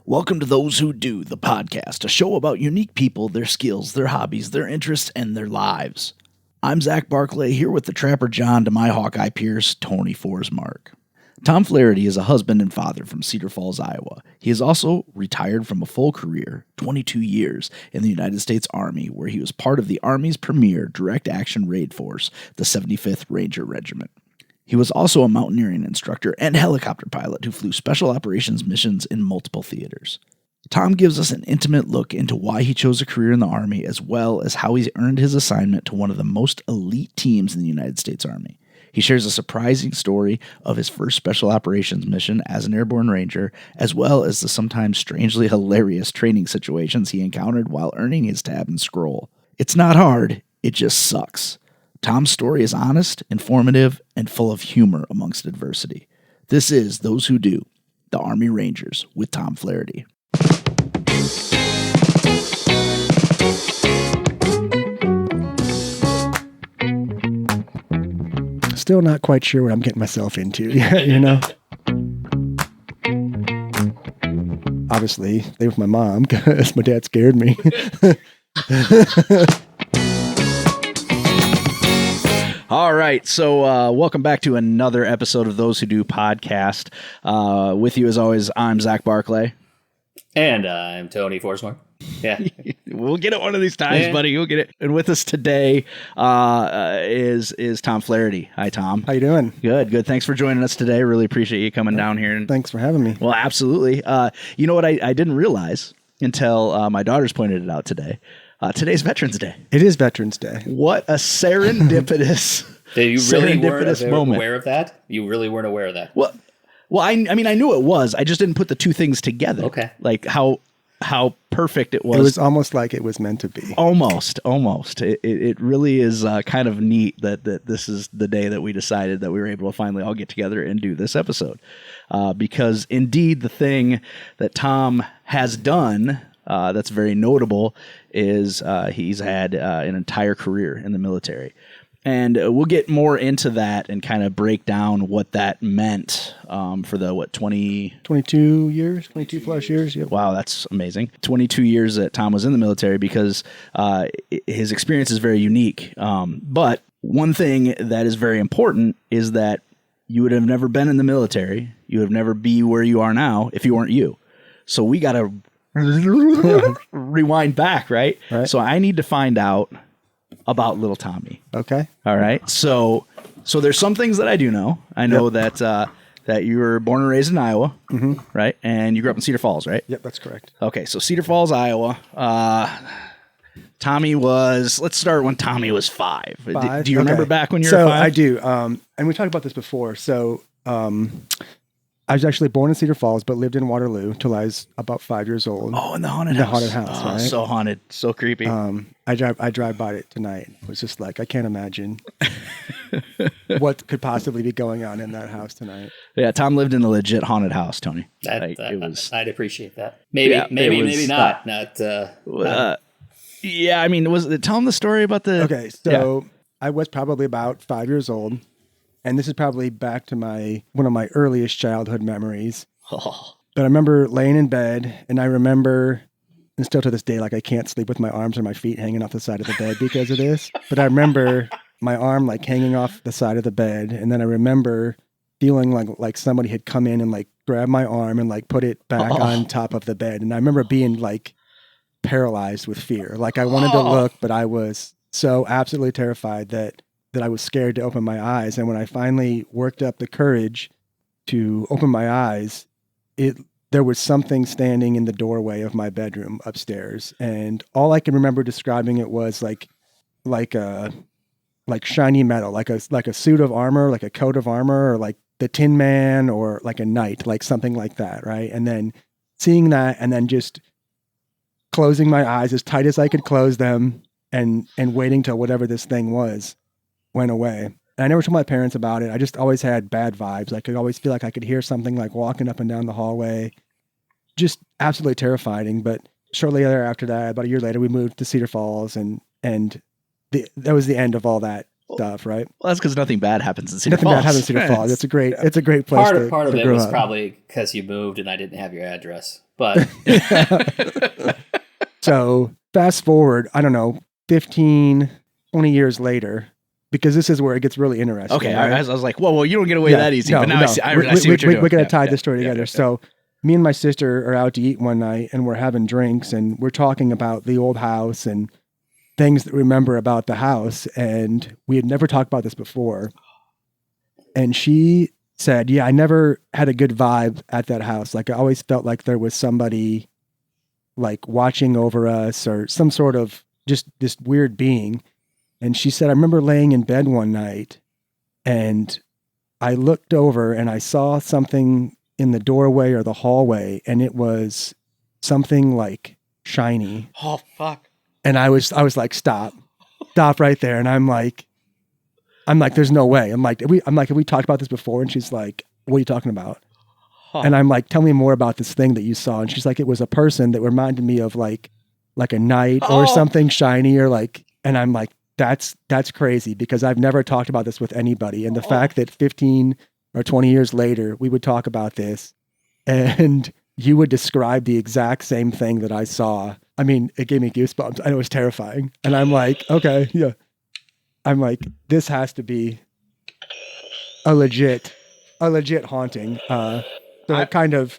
Welcome to Those Who Do, the podcast, a show about unique people, their skills, their hobbies, their interests, and their lives. I'm Zach Barclay, here with the Trapper John to my Hawkeye Pierce, Tony Forsmark. Tom Flaherty is a husband and father from Cedar Falls, Iowa. He is also retired from a full career, 22 years, in the United States Army, where he was part of the Army's premier direct action raid force, the 75th Ranger Regiment. He was also a mountaineering instructor and helicopter pilot who flew special operations missions in multiple theaters. Tom gives us an intimate look into why he chose a career in the Army, as well as how he's earned his assignment to one of the most elite teams in the United States Army. He shares a surprising story of his first special operations mission as an Airborne Ranger, as well as the sometimes strangely hilarious training situations he encountered while earning his tab and scroll. It's not hard, it just sucks. Tom's story is honest, informative, and full of humor amongst adversity. This is Those Who Do, the Army Rangers with Tom Flaherty. Still not quite sure what I'm getting myself into, you know? Obviously, they were with my mom because my dad scared me. All right, so welcome back to another episode of Those Who Do podcast. With you, as always, I'm Zach Barclay. And I'm Tony Forsmark. Yeah. We'll get it one of these times, buddy. You'll get it. And with us today is Tom Flaherty. Hi, Tom. How you doing? Good. Thanks for joining us today. Really appreciate you coming down here. And thanks for having me. Well, absolutely. You know what I didn't realize until my daughters pointed it out today. Today's Veterans Day. It is Veterans Day. What a serendipitous, you really serendipitous moment. Aware of that? You really weren't aware of that? Well, I mean, I knew it was. I just didn't put the two things together. Okay. Like how perfect it was. It was almost like it was meant to be. Almost. It really is kind of neat that this is the day that we decided that we were able to finally all get together and do this episode. Because indeed, the thing that Tom has done that's very notable is he's had an entire career in the military. And we'll get more into that and kind of break down what that meant for the, 22 years, 22 plus years. Yep. Wow, that's amazing. 22 years that Tom was in the military, because his experience is very unique. But one thing that is very important is that you would have never been in the military. You would have never be where you are now if you weren't you. So we got to rewind back, right? So I need to find out about little Tommy. Okay. All right. So there's some things that I do know. I know that you were born and raised in Iowa, right? And you grew up in Cedar Falls, right? Yep, that's correct. Okay. So Cedar Falls, Iowa. Tommy was, let's start when Tommy was 5. Do you remember back when you were 5? I do. And we talked about this before. So, I was actually born in Cedar Falls, but lived in Waterloo till I was about 5 years old. Oh, in the haunted house. The haunted house, right? So haunted, so creepy. I drive by it tonight. It was just like, I can't imagine what could possibly be going on in that house tonight. Yeah, Tom lived in a legit haunted house, Tony. I'd appreciate that. Maybe not. Yeah, I mean, tell him the story about the... Okay, so I was probably about 5 years old. And this is probably back to one of my earliest childhood memories. Oh. But I remember laying in bed, and I remember, and still to this day, like I can't sleep with my arms or my feet hanging off the side of the bed because of this. But I remember my arm like hanging off the side of the bed, and then I remember feeling like somebody had come in and like grabbed my arm and like put it back on top of the bed. And I remember being like paralyzed with fear. Like I wanted to look, but I was so absolutely terrified that I was scared to open my eyes. And when I finally worked up the courage to open my eyes, there was something standing in the doorway of my bedroom upstairs. And all I can remember describing it was like shiny metal, like a suit of armor, like a coat of armor, or like the Tin Man, or like a knight, like something like that. Right. And then seeing that, and then just closing my eyes as tight as I could close them and waiting till whatever this thing was went away. And I never told my parents about it. I just always had bad vibes. I could always feel like I could hear something like walking up and down the hallway. Just absolutely terrifying. But shortly after that, about a year later, we moved to Cedar Falls, and that was the end of all that stuff, right? Well, that's because nothing bad happens in Cedar Falls. Nothing bad happens in Cedar Falls. It's a great place. Part of to it grow was up. probably because you moved and I didn't have your address. But So fast forward, I don't know, 15, 20 years later, because this is where it gets really interesting. Okay, right? I was like, whoa, you don't get away that easy. But now I see what you're doing. We're going to tie this story together. So me and my sister are out to eat one night and we're having drinks and we're talking about the old house and things that we remember about the house. And we had never talked about this before. And she said, yeah, I never had a good vibe at that house. Like I always felt like there was somebody like watching over us or some sort of just this weird being. And she said, I remember laying in bed one night and I looked over and I saw something in the doorway or the hallway, and it was something like shiny. Oh, fuck. And I was like, stop right there. And I'm like, there's no way. I'm like, have we talked about this before? And she's like, what are you talking about? Huh. And I'm like, tell me more about this thing that you saw. And she's like, it was a person that reminded me of like a knight or something shiny or like, and I'm like, that's crazy because I've never talked about this with anybody. And the fact that 15 or 20 years later, we would talk about this and you would describe the exact same thing that I saw. I mean, it gave me goosebumps and it was terrifying. And I'm like, okay, yeah. I'm like, this has to be a legit haunting. So I kind of.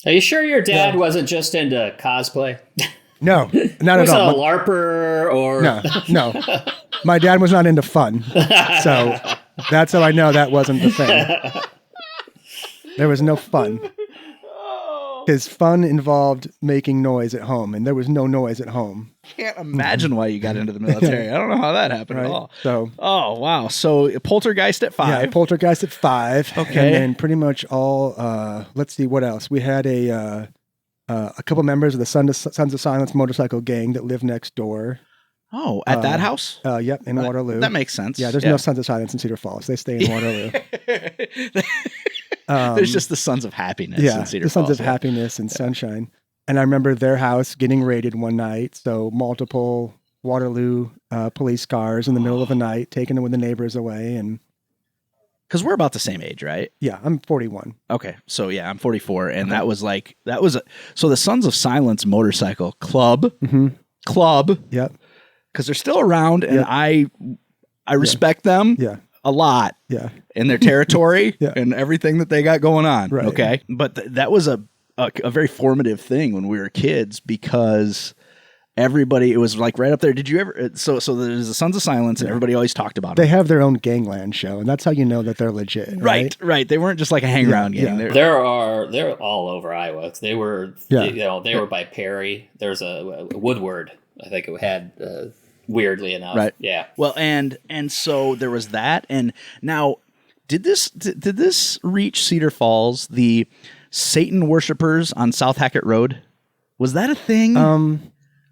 Are you sure your dad wasn't just into cosplay? No, not at all. Was a LARPer or? No. My dad was not into fun. So that's how I know that wasn't the thing. There was no fun. Because fun involved making noise at home, and there was no noise at home. Can't imagine why you got into the military. I don't know how that happened at all. So, oh wow! So poltergeist at 5. Yeah, poltergeist at 5. Okay, and then pretty much all. Let's see what else. We had a couple members of the Sons of Silence motorcycle gang that lived next door. Oh, at that house? Yep, in Waterloo. That makes sense. Yeah, there's no Sons of Silence in Cedar Falls. They stay in Waterloo. There's just the Sons of Happiness in Cedar the Falls. Sons of Happiness and Sunshine. And I remember their house getting raided one night. So multiple Waterloo police cars in the middle of the night, taking the neighbors away. And because we're about the same age, right? Yeah, I'm 41. Okay, so yeah, I'm 44. And so the Sons of Silence motorcycle club. Yep. Because they're still around, and I respect them a lot in their territory and everything that they got going on. Right. Okay, but that was a very formative thing when we were kids because everybody, it was like right up there. Did you ever? So there's the Sons of Silence, and everybody always talked about They them. have their own gangland show, and that's how you know that they're legit. Right. They weren't just like a hang around gang. Yeah. They're all over Iowa. They were, they were by Perry. There's a Woodward. I think it had, weirdly enough. Right. Yeah. Well, and so there was that. And now, did this reach Cedar Falls, the Satan worshipers on South Hackett Road? Was that a thing?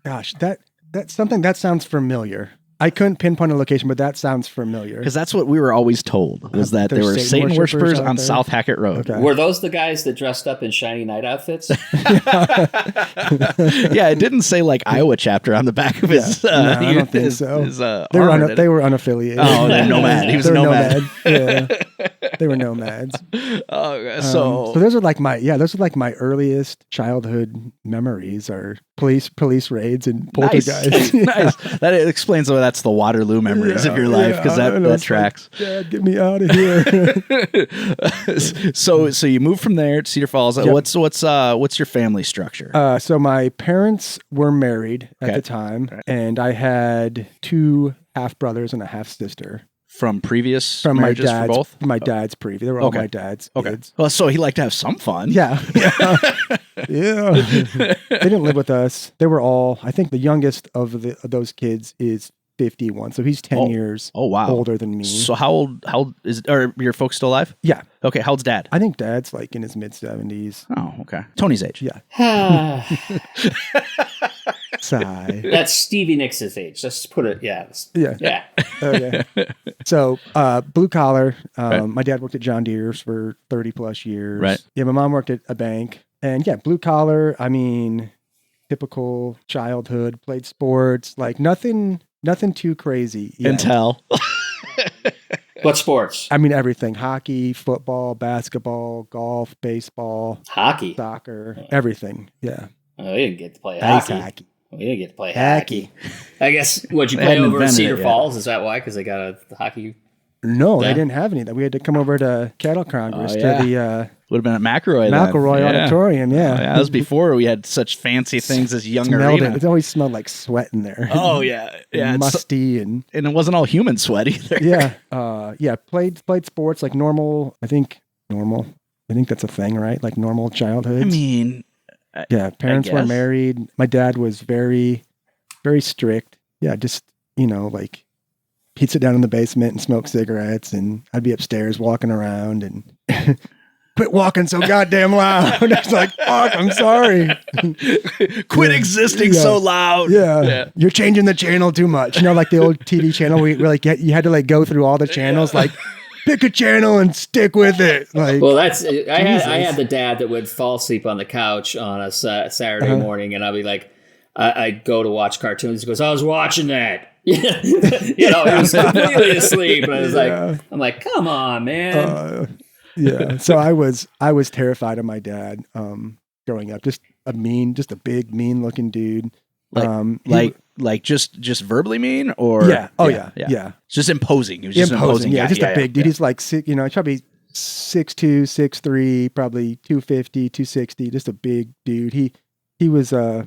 Gosh, that's something that sounds familiar. I couldn't pinpoint a location, but that sounds familiar. Because that's what we were always told, was that there were Satan worshipers on South Hackett Road. Okay. Were those the guys that dressed up in shiny night outfits? Yeah, it didn't say like Iowa chapter on the back of his. I don't think so. They were unaffiliated. Oh, they're nomad. He was a nomad. Yeah, they were nomads. So those are like my earliest childhood memories are police raids and poltergeists. Nice. That explains why that's the Waterloo memories of your life, because that tracks. Like, Dad, get me out of here. So you moved from there to Cedar Falls. Yep. What's your family structure? So my parents were married at the time, and I had 2 half brothers and a half sister. From previous marriages for both? My dad's previous. They were all my dad's kids. Well, so he liked to have some fun. Yeah. They didn't live with us. They were all, I think the youngest of those kids is 51. So he's 10 years older than me. So how old is it? Are your folks still alive? Yeah. Okay. How old's dad? I think dad's like in his mid 70s. Oh, okay. Tony's age. Yeah. Sigh. That's Stevie Nicks' age. Just put it, yeah. Okay. So, blue collar. My dad worked at John Deere's for 30 plus years. Right. Yeah, my mom worked at a bank. And yeah, blue collar, I mean, typical childhood, played sports, like nothing too crazy. Until What sports? I mean, everything. Hockey, football, basketball, golf, baseball. Hockey. Soccer, everything. Yeah. Oh, we didn't get to play Ice hockey. hockey. We didn't get to play Hockey. I guess, would you They play hadn't over at invented Cedar it yet. Falls? Is that why? Because they got a hockey... No, Yeah. they didn't have any of that. We had to come over to Cattle Congress Oh, yeah. to the Would have been at McElroy then. McElroy Auditorium. Oh, Yeah. yeah, that was before we had such fancy things as Young Smelled Arena. it. It always smelled like sweat in there. Oh, yeah. Yeah. Musty and And it wasn't all human sweat either. yeah. Played sports like normal. I think that's a thing, right? Like normal childhood. I mean, yeah. Parents were guess. married. My dad was very, very strict. Yeah. Just, like he'd sit down in the basement and smoke cigarettes, and I'd be upstairs walking around and quit walking so goddamn loud. I was like, fuck, I'm sorry. quit existing so loud. Yeah. You're changing the channel too much. Like the old TV channel where you had to like go through all the channels, like pick a channel and stick with it. Like, well, I had the dad that would fall asleep on the couch on a Saturday morning, and I'd be like, I'd go to watch cartoons. He goes, I was watching that. He was completely asleep. And I was like, I'm like, come on, man. Yeah. So I was terrified of my dad growing up. Just a big, mean looking dude. Just verbally mean, or yeah. Oh yeah. Just imposing. He was just imposing. Yeah, guy. just a big dude. He's like, he's probably 6'2", 6'3", probably 250, 260. Just a big dude. He was a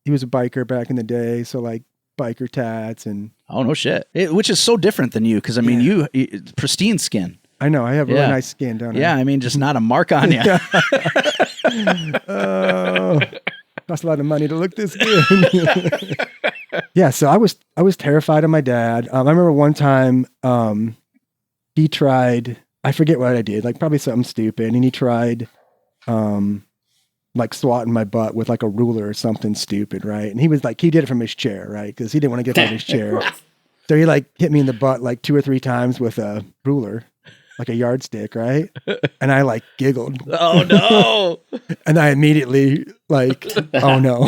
biker back in the day. So like biker tats and. Oh no shit! Which is so different than you, because I mean, you pristine skin. I know. I have really nice skin, don't I? Yeah, I mean, just not a mark on you. Oh, cost a lot of money to look this good. Yeah, so I was terrified of my dad. I remember one time he tried. I forget what I did. Like probably something stupid, and he tried. Like swatting my butt with like a ruler or something stupid, right? And he did it from his chair, right? Because he didn't want to get out of his chair. So he like hit me in the butt like 2 or 3 times with a ruler, like a yardstick, right? And I like giggled. Oh no! And I immediately like, oh no.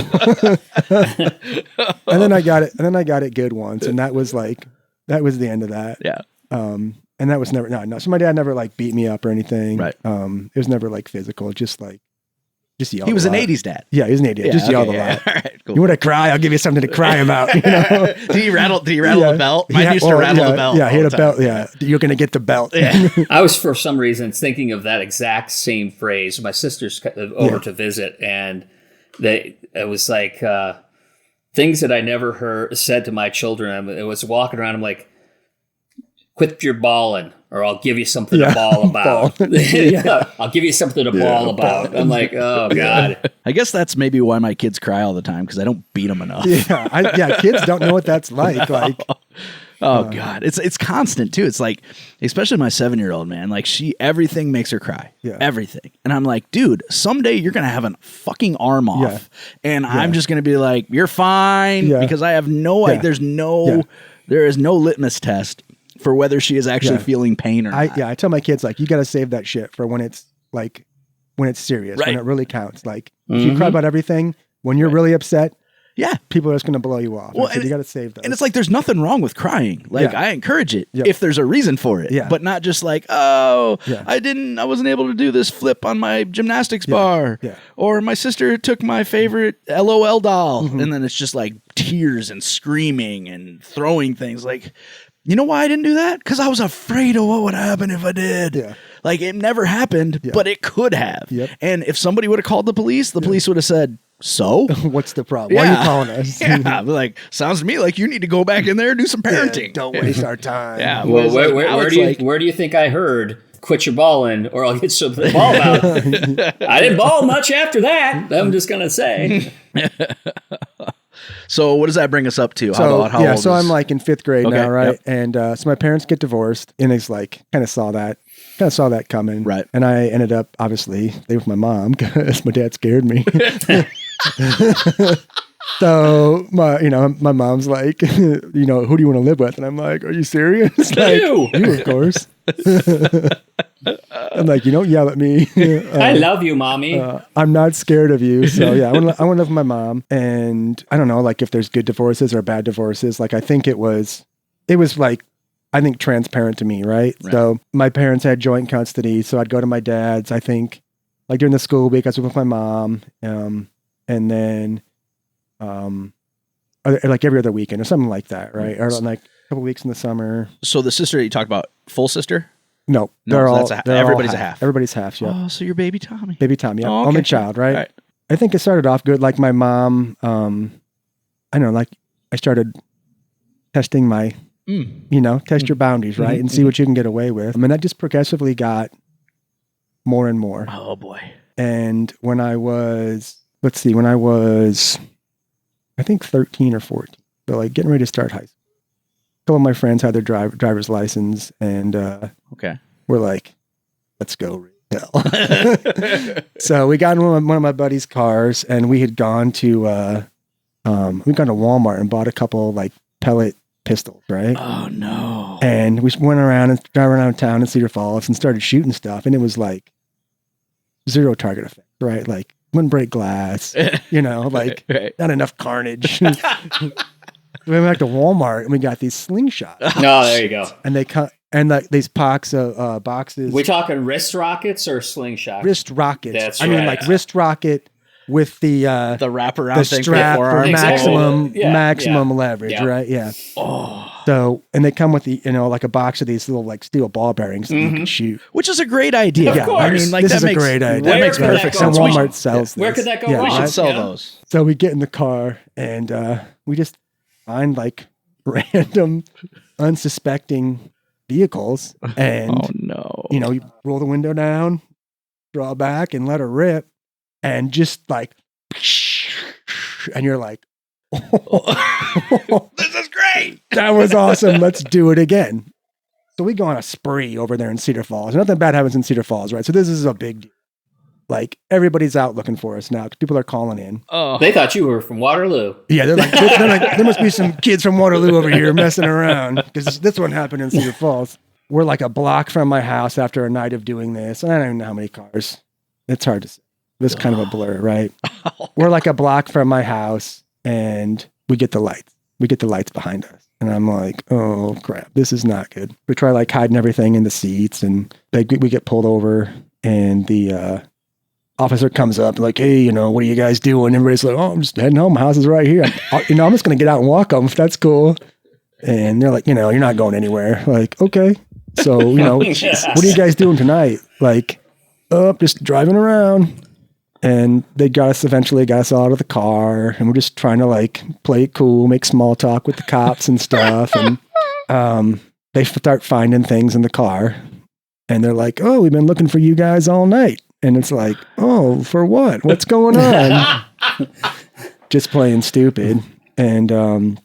And then I got it good once, and that was the end of that. Yeah. And that was never no. So my dad never like beat me up or anything. Right. It was never like physical, just yelled. He was a an lot. 80s dad. Yeah, he was an idiot. Just yelled a lot. All right, cool. You want to cry? I'll give you something to cry about. Did he rattle the belt? Mine used to rattle the belt. Yeah, he all had a the belt. time. Yeah, you're going to get the belt. Yeah. I was, for some reason, thinking of that exact same phrase. My sister's over to visit, and it was like things that I never said to my children. I was walking around, I'm like, quit your bawling, or I'll give you something to bawl about. I'll give you something to bawl about. I'm like, oh God. I guess that's maybe why my kids cry all the time, because I don't beat them enough. Kids don't know what that's like. Like, oh God, it's constant too. It's like, especially my 7-year-old, man. Like everything makes her cry. Yeah. Everything, and I'm like, dude, someday you're gonna have a fucking arm off, and I'm just gonna be like, you're fine, because I have no idea. There is no litmus test for whether she is actually feeling pain or not. I tell my kids, like, you got to save that shit for when it's serious, when it really counts. Like, if you cry about everything, when you're really upset, people are just going to blow you off. Well, you got to save those. And it's like, there's nothing wrong with crying. Like, I encourage it if there's a reason for it, but not just like, I wasn't able to do this flip on my gymnastics bar, or my sister took my favorite LOL doll, and then it's just like tears and screaming and throwing things. Like, you know why I didn't do that? Because I was afraid of what would happen if I did. Yeah. Like, it never happened, but it could have. Yep. And if somebody would have called the police would have said, so? What's the problem? Why are you calling us? Like, sounds to me like you need to go back in there and do some parenting. Don't waste our time. Yeah. Well, where do you think I heard, quit your balling, or I'll get something to ball about? I didn't ball much after that, I'm just going to say. So what does that bring us up to? How old so I'm like in 5th grade now, right? Yep. And so my parents get divorced, and it's like kind of saw that coming, right? And I ended up obviously living with my mom because my dad scared me. So my mom's like, who do you want to live with? And I'm like, are you serious? Like, you of course. I'm like, yell at me. I love you, mommy. I'm not scared of you. So I want to live with my mom. And I don't know, like if there's good divorces or bad divorces. Like I think it was like I think, transparent to me, right? So my parents had joint custody, so I'd go to my dad's. I think, like during the school week, I was with my mom, and then, like every other weekend or something like that, right? Or like a couple weeks in the summer. So the sister you talked about, full sister? No, everybody's a half. Everybody's half, yeah. Oh, so you're baby Tommy. Baby Tommy, yeah. Oh, okay. Only child, right? I think it started off good. Like my mom, I don't know, like I started testing my, test your boundaries, right? And see what you can get away with. I mean, that just progressively got more and more. Oh, boy. And when I was, I think 13 or 14. So like getting ready to start high school. A couple of my friends had their driver's license and we're like, let's go. So we got in one of my buddy's cars and we had gone to Walmart and bought a couple like pellet pistols, right? Oh no. And we went around and drove around town in Cedar Falls and started shooting stuff. And it was like zero target effect, right? Like wouldn't break glass, like not enough carnage. We went back to Walmart and we got these slingshots. No, there you go. And they cut and like these boxes. We talking wrist rockets or slingshot? Wrist rockets. That's I mean, like wrist rocket with the wraparound the thing strap for maximum leverage, Yeah. right? Yeah. Oh. So and they come with the like a box of these little like steel ball bearings that you can shoot. Which is a great idea. Of course. I mean, like This that is a makes great idea. That makes Where could perfect that go? sense. And Walmart sells this. Where could that go Yeah, wrong? We should right? sell those. So we get in the car and we just find like random unsuspecting vehicles and Oh no. you roll the window down, draw back and let her rip and just like and you're like This is great. that was awesome, let's do it again. So we go on a spree over there in Cedar Falls. Nothing bad happens in Cedar Falls, right? So this is a big deal. Like everybody's out looking for us now because people are calling in. Oh. They thought you were from Waterloo. Yeah, they're like, there must be some kids from Waterloo over here messing around because this one happened in Cedar Falls. We're like a block from my house after a night of doing this. I don't even know how many cars. It's hard to say. It's kind of a blur, right? We're like a block from my house and we get the lights. We get the lights behind us. And I'm like, oh crap, this is not good. We try like hiding everything in the seats and we get pulled over and the officer comes up like, hey, what are you guys doing? Everybody's like, oh, I'm just heading home. My house is right here. I'm just going to get out and walk them if that's cool. And they're like, you're not going anywhere. Like, okay. So, Yes. What are you guys doing tonight? Like, just driving around. And they eventually got us all out of the car. And we're just trying to like play it cool, make small talk with the cops and stuff. And they start finding things in the car. And they're like, oh, we've been looking for you guys all night. And it's like, oh, for what? What's going on? Just playing stupid. And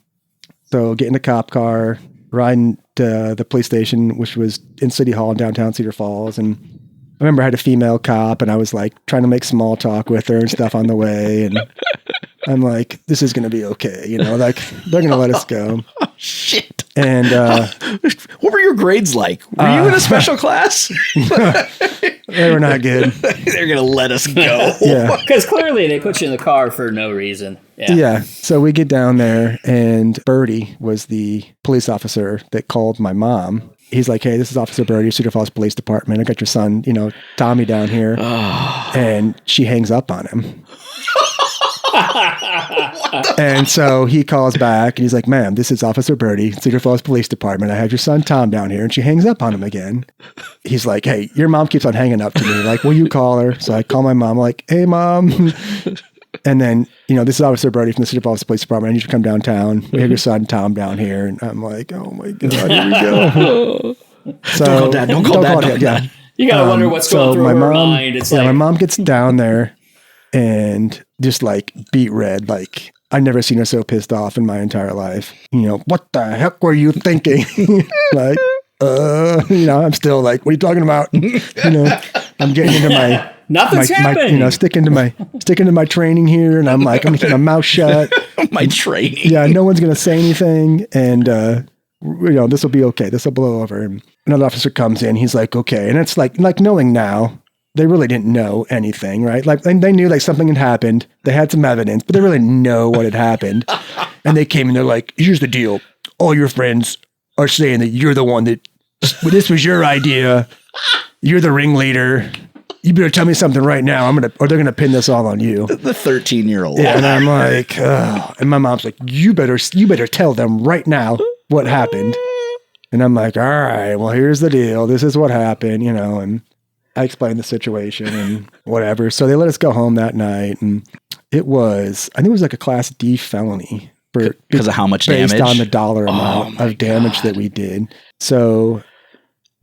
so get in the cop car, riding to the police station, which was in City Hall in downtown Cedar Falls. And I remember I had a female cop and I was like trying to make small talk with her and stuff on the way. And I'm like, this is going to be okay. Like they're going to let us go. Oh, shit. And what were your grades like? Were you in a special class? they were not good. They're going to let us go. Yeah. Because clearly they put you in the car for no reason. Yeah. So we get down there and Birdie was the police officer that called my mom. He's like, hey, this is Officer Birdie, Cedar Falls Police Department. I got your son, Tommy down here. And she hangs up on him. And so he calls back and he's like, ma'am, this is Officer Birdie, Cedar Falls Police Department. I have your son Tom down here. And she hangs up on him again. He's like, hey, your mom keeps on hanging up to me. Like, will you call her? So I call my mom, like, hey, mom. And then, this is Officer Birdie from the Cedar Falls Police Department. I need you to come downtown. We have your son Tom down here. And I'm like, oh my God, here we go. So, Don't call Dad. Don't call Dad. Yeah. You got to wonder what's going through her mind. It's like, my mom gets down there and just like beat red. Like I've never seen her so pissed off in my entire life. What the heck were you thinking? Like, I'm still like, what are you talking about? I'm getting into my, nothing's happening. sticking to my training here. And I'm like, I'm gonna keep my mouth shut. My training. Yeah. No one's going to say anything. And, this will be okay. This will blow over. And another officer comes in. He's like, okay. And it's like knowing now, they really didn't know anything, right? Like they knew like something had happened. They had some evidence, but they really didn't know what had happened. And they came and they're like, here's the deal. All your friends are saying that you're the one that, well, this was your idea. You're the ringleader. You better tell me something right now. Or they're gonna pin this all on you. The 13-year-old. Yeah, and I'm like, oh. And my mom's like, you better tell them right now what happened. And I'm like, all right, well, here's the deal. This is what happened, and I explained the situation and whatever. So they let us go home that night, and I think it was like a Class D felony because of how much based damage? on the dollar amount of damage that we did. So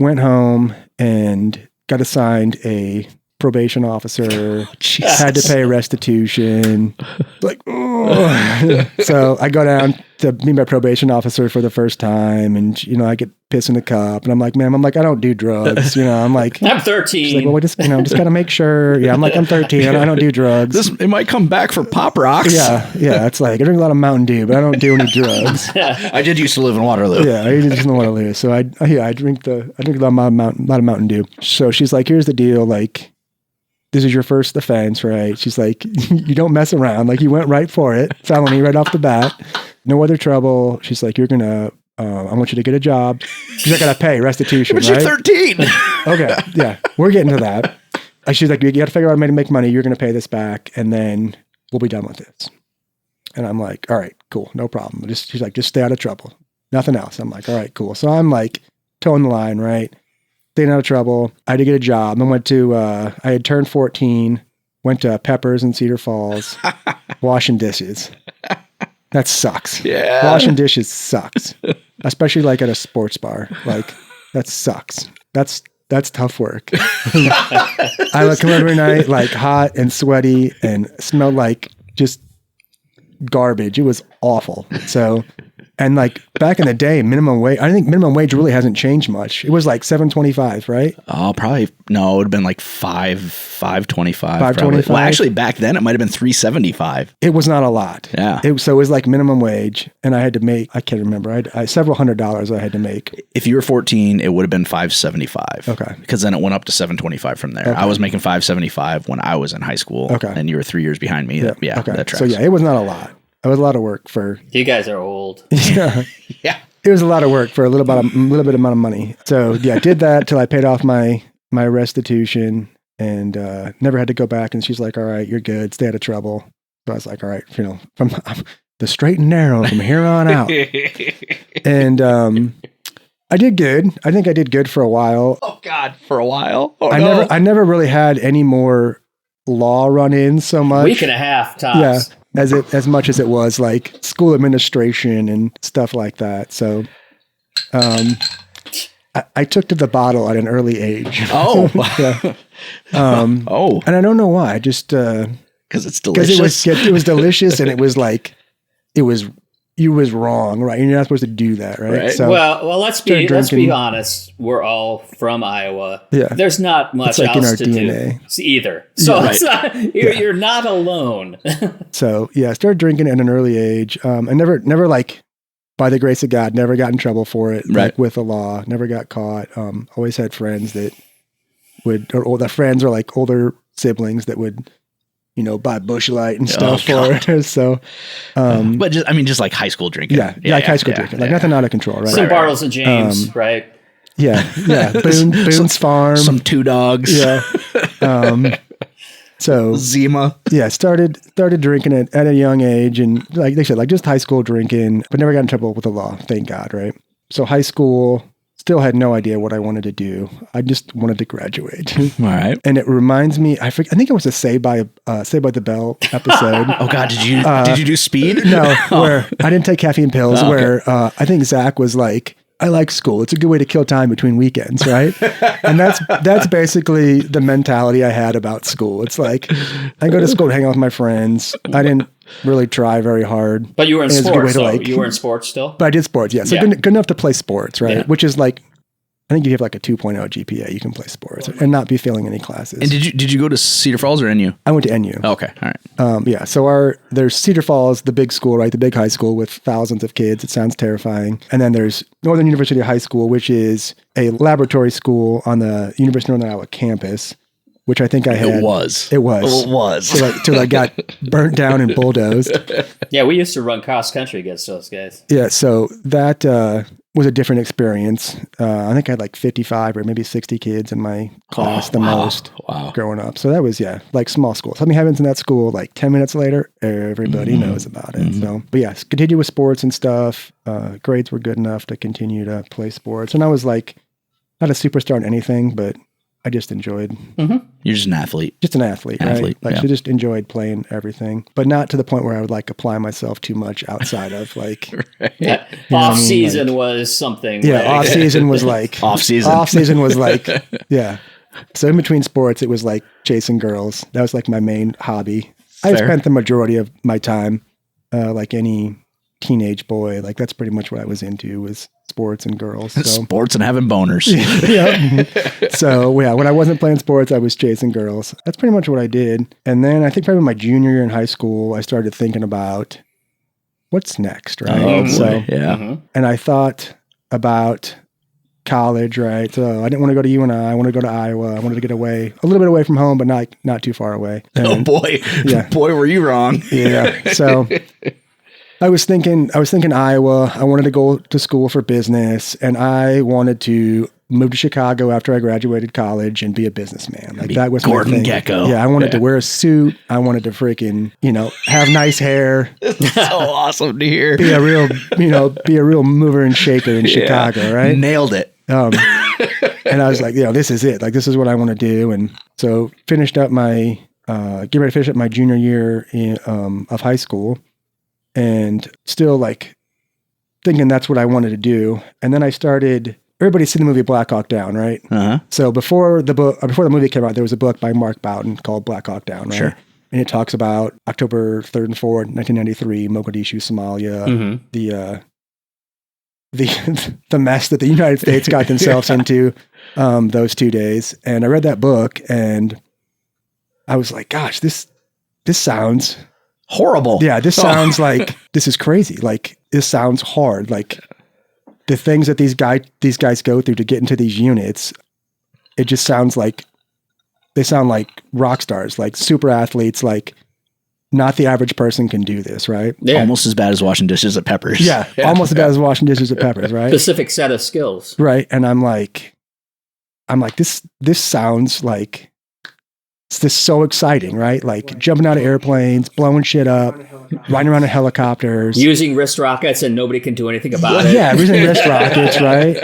went home and got assigned a probation officer, had to pay restitution. Like, oh. So I go down to meet my probation officer for the first time, and I get pissed in the cup, and I'm like, ma'am, I don't do drugs. I'm like, I'm 13. She's like, well, we just gotta make sure. Yeah, I'm like, I'm 13. I don't do drugs. It might come back for Pop Rocks. Yeah. It's like I drink a lot of Mountain Dew, but I don't do any drugs. I did used to live in Waterloo. Yeah, I used to Waterloo. So I drink a lot of Mountain Dew. So she's like, here's the deal, like, this is your first offense, right? She's like, you don't mess around. Like, you went right for it. Felony right off the bat. No other trouble. She's like, I want you to get a job. She's not going to pay restitution, but right? you're 13. Okay, yeah. We're getting to that. She's like, you got to figure out a way to make money. You're going to pay this back, and then we'll be done with this. And I'm like, all right, cool. No problem. She's like, just stay out of trouble. Nothing else. I'm like, all right, cool. So I'm like, towing the line, right? Staying out of trouble. I had to get a job. I had turned 14, went to Peppers in Cedar Falls, washing dishes. That sucks. Yeah. Washing dishes sucks. Especially like at a sports bar. Like, that sucks. That's tough work. I would come every night like hot and sweaty and smelled like just garbage. It was awful. So, and like back in the day, minimum wage, I think minimum wage really hasn't changed much. It was like $7.25, right? Oh, probably. No, it would have been like $5.25. $5.25. Well, actually, back then it might have been $3.75. It was not a lot. Yeah. So it was like minimum wage, and I had to make, I can't remember, I several $100s I had to make. If you were 14, it would have been $5.75. Okay. Because then it went up to $7.25 from there. Okay. I was making $5.75 when I was in high school. Okay. And you were 3 years behind me. Yeah. Okay. That tracks. So yeah, it was not a lot. It was a lot of work for. You guys are old. Yeah. Yeah. It was a lot of work for a little bit amount of money. So yeah, I did that till I paid off my restitution and never had to go back. And she's like, all right, you're good. Stay out of trouble. So I was like, all right, from the straight and narrow from here on out. And I did good. I think I did good for a while. Oh God, for a while. Oh, I never really had any more law run-ins so much. Week and a half tops. Yeah. As much as it was like school administration and stuff like that. So, I took to the bottle at an early age. Oh, yeah. And I don't know why. Just because it's delicious. Because it was delicious, and it was like you was wrong, right? You're not supposed to do that, right? So, well, let's be honest. We're all from Iowa. Yeah, there's not much like else to DNA. Do either. So yeah, it's not, you're not alone. So yeah, I started drinking at an early age. I never like, by the grace of God, never got in trouble for it. Right. Like with the law, never got caught. Always had friends that or the friends are like older siblings that would, buy Busch Light and stuff for it. So, but just like high school drinking. Yeah, high school drinking. Like nothing out of control, right? Some Bartles and James, right? Yeah. Boone's Farm. Some Two Dogs. Yeah. So Zima. Yeah, started drinking it at a young age, and like they said, like just high school drinking, but never got in trouble with the law, thank God, right? So high school, still had no idea what I wanted to do. I just wanted to graduate. All right. And it reminds me, I think it was a Saved by the Bell episode. Oh God, did you do speed? No, where I didn't take caffeine pills. Where I think Zach was like, I like school. It's a good way to kill time between weekends, right? And that's basically the mentality I had about school. It's like I go to school to hang out with my friends. I didn't really try very hard. But you were in sports, you were in sports still? But I did sports, yeah. So good enough to play sports, right? Yeah. Which is like, I think if you have like a 2.0 GPA, you can play sports and not be failing any classes. And did you go to Cedar Falls or NU? I went to NU. Oh, okay, all right. Yeah, so there's Cedar Falls, the big school, right? The big high school with thousands of kids. It sounds terrifying. And then there's Northern University High School, which is a laboratory school on the University of Northern Iowa campus, which I think I had. It was. Till I got burnt down and bulldozed. Yeah, we used to run cross country against those guys. Yeah, so that was a different experience. I think I had like 55 or maybe 60 kids in my class, most growing up. So that was, like small school. Something happens in that school, like 10 minutes later, everybody knows about it. So, but yes, continue with sports and stuff. Grades were good enough to continue to play sports. And I was like, not a superstar in anything, but I just enjoyed. You're just an athlete. Just an athlete, right? Like, I just enjoyed playing everything, but not to the point where I would like apply myself too much outside of like. Off season was something. Yeah, off season was like. Off season. Off season was like, yeah. So in between sports, it was like chasing girls. That was like my main hobby. I spent the majority of my time, like any teenage boy. Like that's pretty much what I was into was sports and girls. So. Sports and having boners. So when I wasn't playing sports, I was chasing girls. That's pretty much what I did. And then I think probably my junior year in high school, I started thinking about what's next, right? And I thought about college, right? So I didn't want to go to UNI. I wanted to go to Iowa. I wanted to get away, a little bit away from home, but not too far away. And, boy, were you wrong? So I was thinking Iowa. I wanted to go to school for business, and I wanted to move to Chicago after I graduated college and be a businessman. Like that was Gordon my thing. Gekko. Yeah, I wanted to wear a suit. I wanted to freaking, have nice hair. So awesome to hear. Be a real mover and shaker in Chicago, right? Nailed it. And I was like, this is it. Like this is what I want to do. And so finished up getting ready to finish up my junior year of high school. And still like thinking that's what I wanted to do. And then everybody's seen the movie Black Hawk Down, right? So before the movie came out, there was a book by Mark Bowden called Black Hawk Down, right? Sure. And it talks about October 3rd and 4th, 1993, Mogadishu, Somalia, the mess that the United States got themselves into those 2 days. And I read that book and I was like, gosh, this sounds horrible. Yeah, this sounds like this is crazy. Like this sounds hard. Like the things that these guys go through to get into these units, it just sounds like they sound like rock stars, like super athletes, like not the average person can do this, right? Yeah. Almost as bad as washing dishes at Peppers. Yeah. Almost as bad as washing dishes at Peppers, right? Specific set of skills. Right. And I'm like, this sounds like this is so exciting, right? Like jumping out of airplanes, blowing shit up, riding around in helicopters. Using wrist rockets and nobody can do anything about it. Yeah, using wrist rockets, right?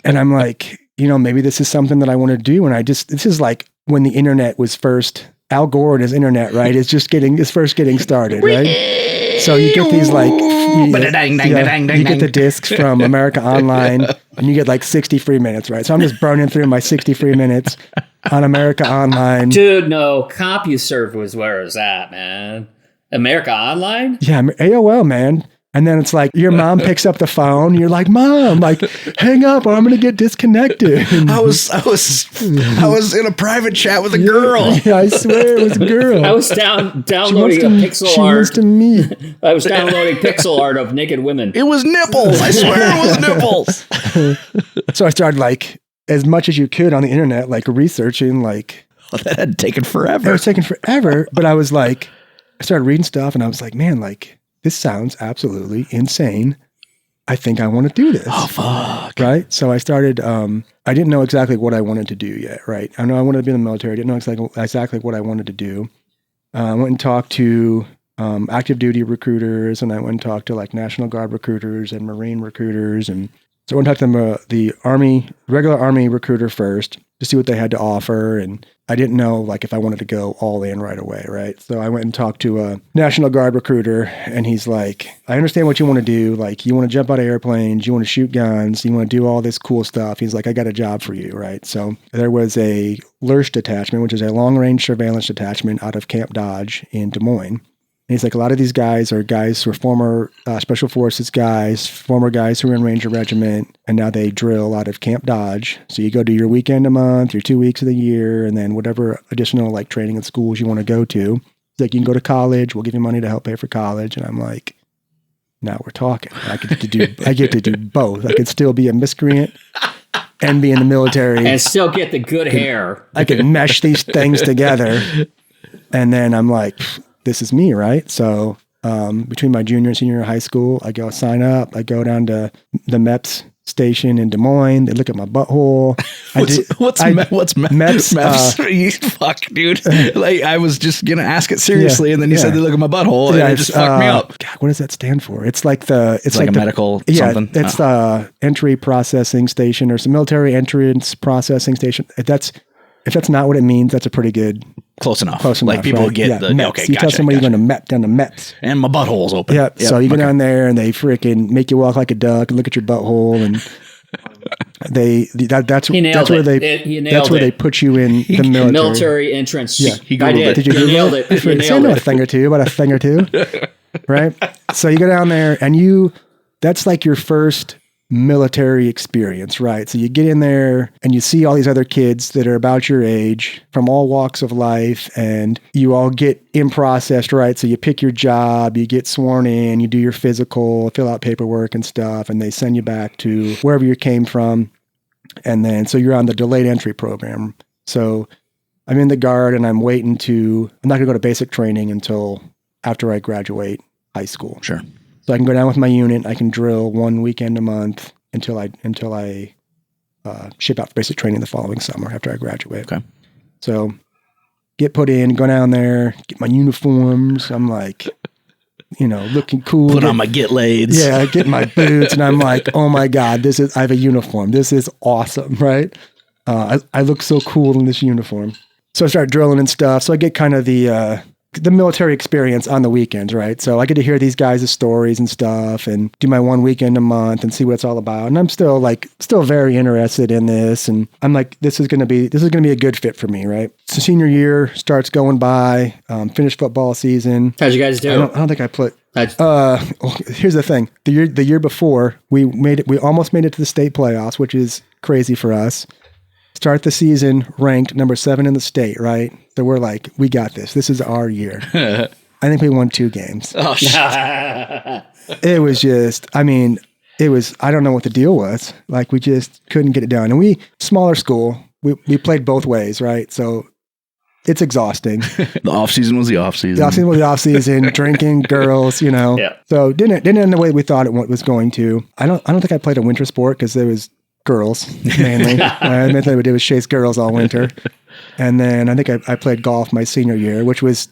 And I'm like, maybe this is something that I want to do. And this is like when the internet was first, Al Gore and his internet, right? It's first getting started, right? So you get these like, you get the discs from America Online and you get like 60 free minutes, right? So I'm just burning through my 60 free minutes on America Online. Dude, no, CompuServe was where it was at, man. America Online? Yeah, AOL, man. And then it's like your mom picks up the phone. You're like, Mom, like, hang up or I'm going to get disconnected. I was in a private chat with a girl. Yeah, I swear it was a girl. I was downloading pixel art. I was downloading pixel art of naked women. It was nipples. I swear it was nipples. So I started like, as much as you could on the internet, like researching, like. Well, that had taken forever. It was taking forever. But I was like, I started reading stuff and I was like, man, like, this sounds absolutely insane. I think I want to do this. Oh, fuck. Right? So I started, I didn't know exactly what I wanted to do yet, right? I know I wanted to be in the military. I didn't know exactly what I wanted to do. I went and talked to active duty recruiters, and I went and talked to like National Guard recruiters and Marine recruiters. And so I went and talked to the regular Army recruiter first to see what they had to offer. And I didn't know like if I wanted to go all in right away, right? So I went and talked to a National Guard recruiter, and he's like, I understand what you want to do. Like, you want to jump out of airplanes, you want to shoot guns, you want to do all this cool stuff. He's like, I got a job for you, right? So there was a LRSH detachment, which is a long-range surveillance detachment out of Camp Dodge in Des Moines. And he's like, a lot of these guys are guys who are former Special Forces guys, former guys who were in Ranger Regiment, and now they drill out of Camp Dodge. So you go do your weekend a month, your 2 weeks of the year, and then whatever additional like training and schools you want to go to. He's like, you can go to college. We'll give you money to help pay for college. And I'm like, now we're talking. I get to do both. I could still be a miscreant and be in the military. And still get the good hair. I could mesh these things together. And then I'm like, this is me, right? So between my junior and senior year of high school. I go sign up. I go down to the MEPS station in Des Moines. They look at my butthole. What's MEPS? Fuck, dude. Like, I was just gonna ask it seriously, and then you said they look at my butthole, and it just fucked me up. God, what does that stand for? It's like a medical something. It's the entry processing station, or some military entrance processing station. If that's not what it means, that's a pretty good. Close enough. Like people right? get the MEPS. okay. You tell somebody you're going to MEP down to MEPS, and my butthole's open. Yep. So you go down there, and they freaking make you walk like a duck and look at your butthole, and that's where they put you in the military. Military entrance. Yeah, I did. Did you nailed it? You nailed it. About a thing or two, right? So you go down there, and that's like your first military experience, right? So you get in there and you see all these other kids that are about your age from all walks of life, and you all get in processed, right? So you pick your job, you get sworn in, you do your physical, fill out paperwork and stuff, and they send you back to wherever you came from. And then, so you're on the delayed entry program. So I'm in the Guard, and I'm not going to go to basic training until after I graduate high school. Sure. So I can go down with my unit. I can drill 1 weekend a month until I ship out for basic training the following summer after I graduate. Okay. So get put in, go down there, get my uniforms. I'm like, looking cool. Put on my get laids. Yeah, get my boots, and I'm like, oh my God, I have a uniform. This is awesome, right? I look so cool in this uniform. So I start drilling and stuff. So I get kind of the military experience on the weekends, right? So I get to hear these guys' stories and stuff, and do my 1 weekend a month and see what it's all about. And I'm still very interested in this. And I'm like, this is going to be a good fit for me, right? So senior year starts going by, finished football season. How'd you guys do? I don't think I put. Here's the thing: the year before, we almost made it to the state playoffs, which is crazy for us. Start the season ranked number 7 in the state, right? So we're like, we got this. This is our year. I think we won 2 games. Oh, shit. It was just, I don't know what the deal was. Like, we just couldn't get it done. And smaller school, we played both ways, right? So it's exhausting. The off season was the off season. The off season was the off season. Drinking, girls, Yeah. So didn't end the way we thought it was going to. I don't think I played a winter sport because there was girls mainly. I meant that we did was chase girls all winter. And then I think I played golf my senior year, which was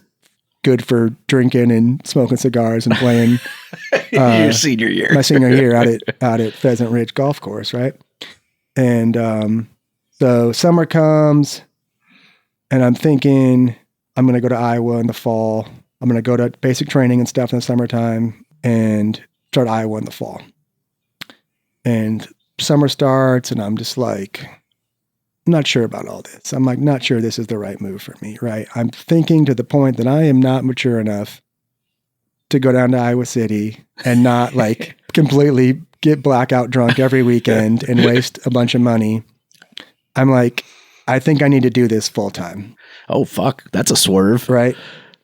good for drinking and smoking cigars and playing. Your senior year. My senior year out at Pheasant Ridge Golf Course, right? And so summer comes, and I'm thinking I'm going to go to Iowa in the fall. I'm going to go to basic training and stuff in the summertime and start Iowa in the fall. And summer starts, and I'm just like, not sure about all this. I'm like, not sure this is the right move for me, right? I'm thinking to the point that I am not mature enough to go down to Iowa City and not like completely get blackout drunk every weekend and waste a bunch of money. I'm like, I think I need to do this full time. Oh, fuck. That's a swerve. Right.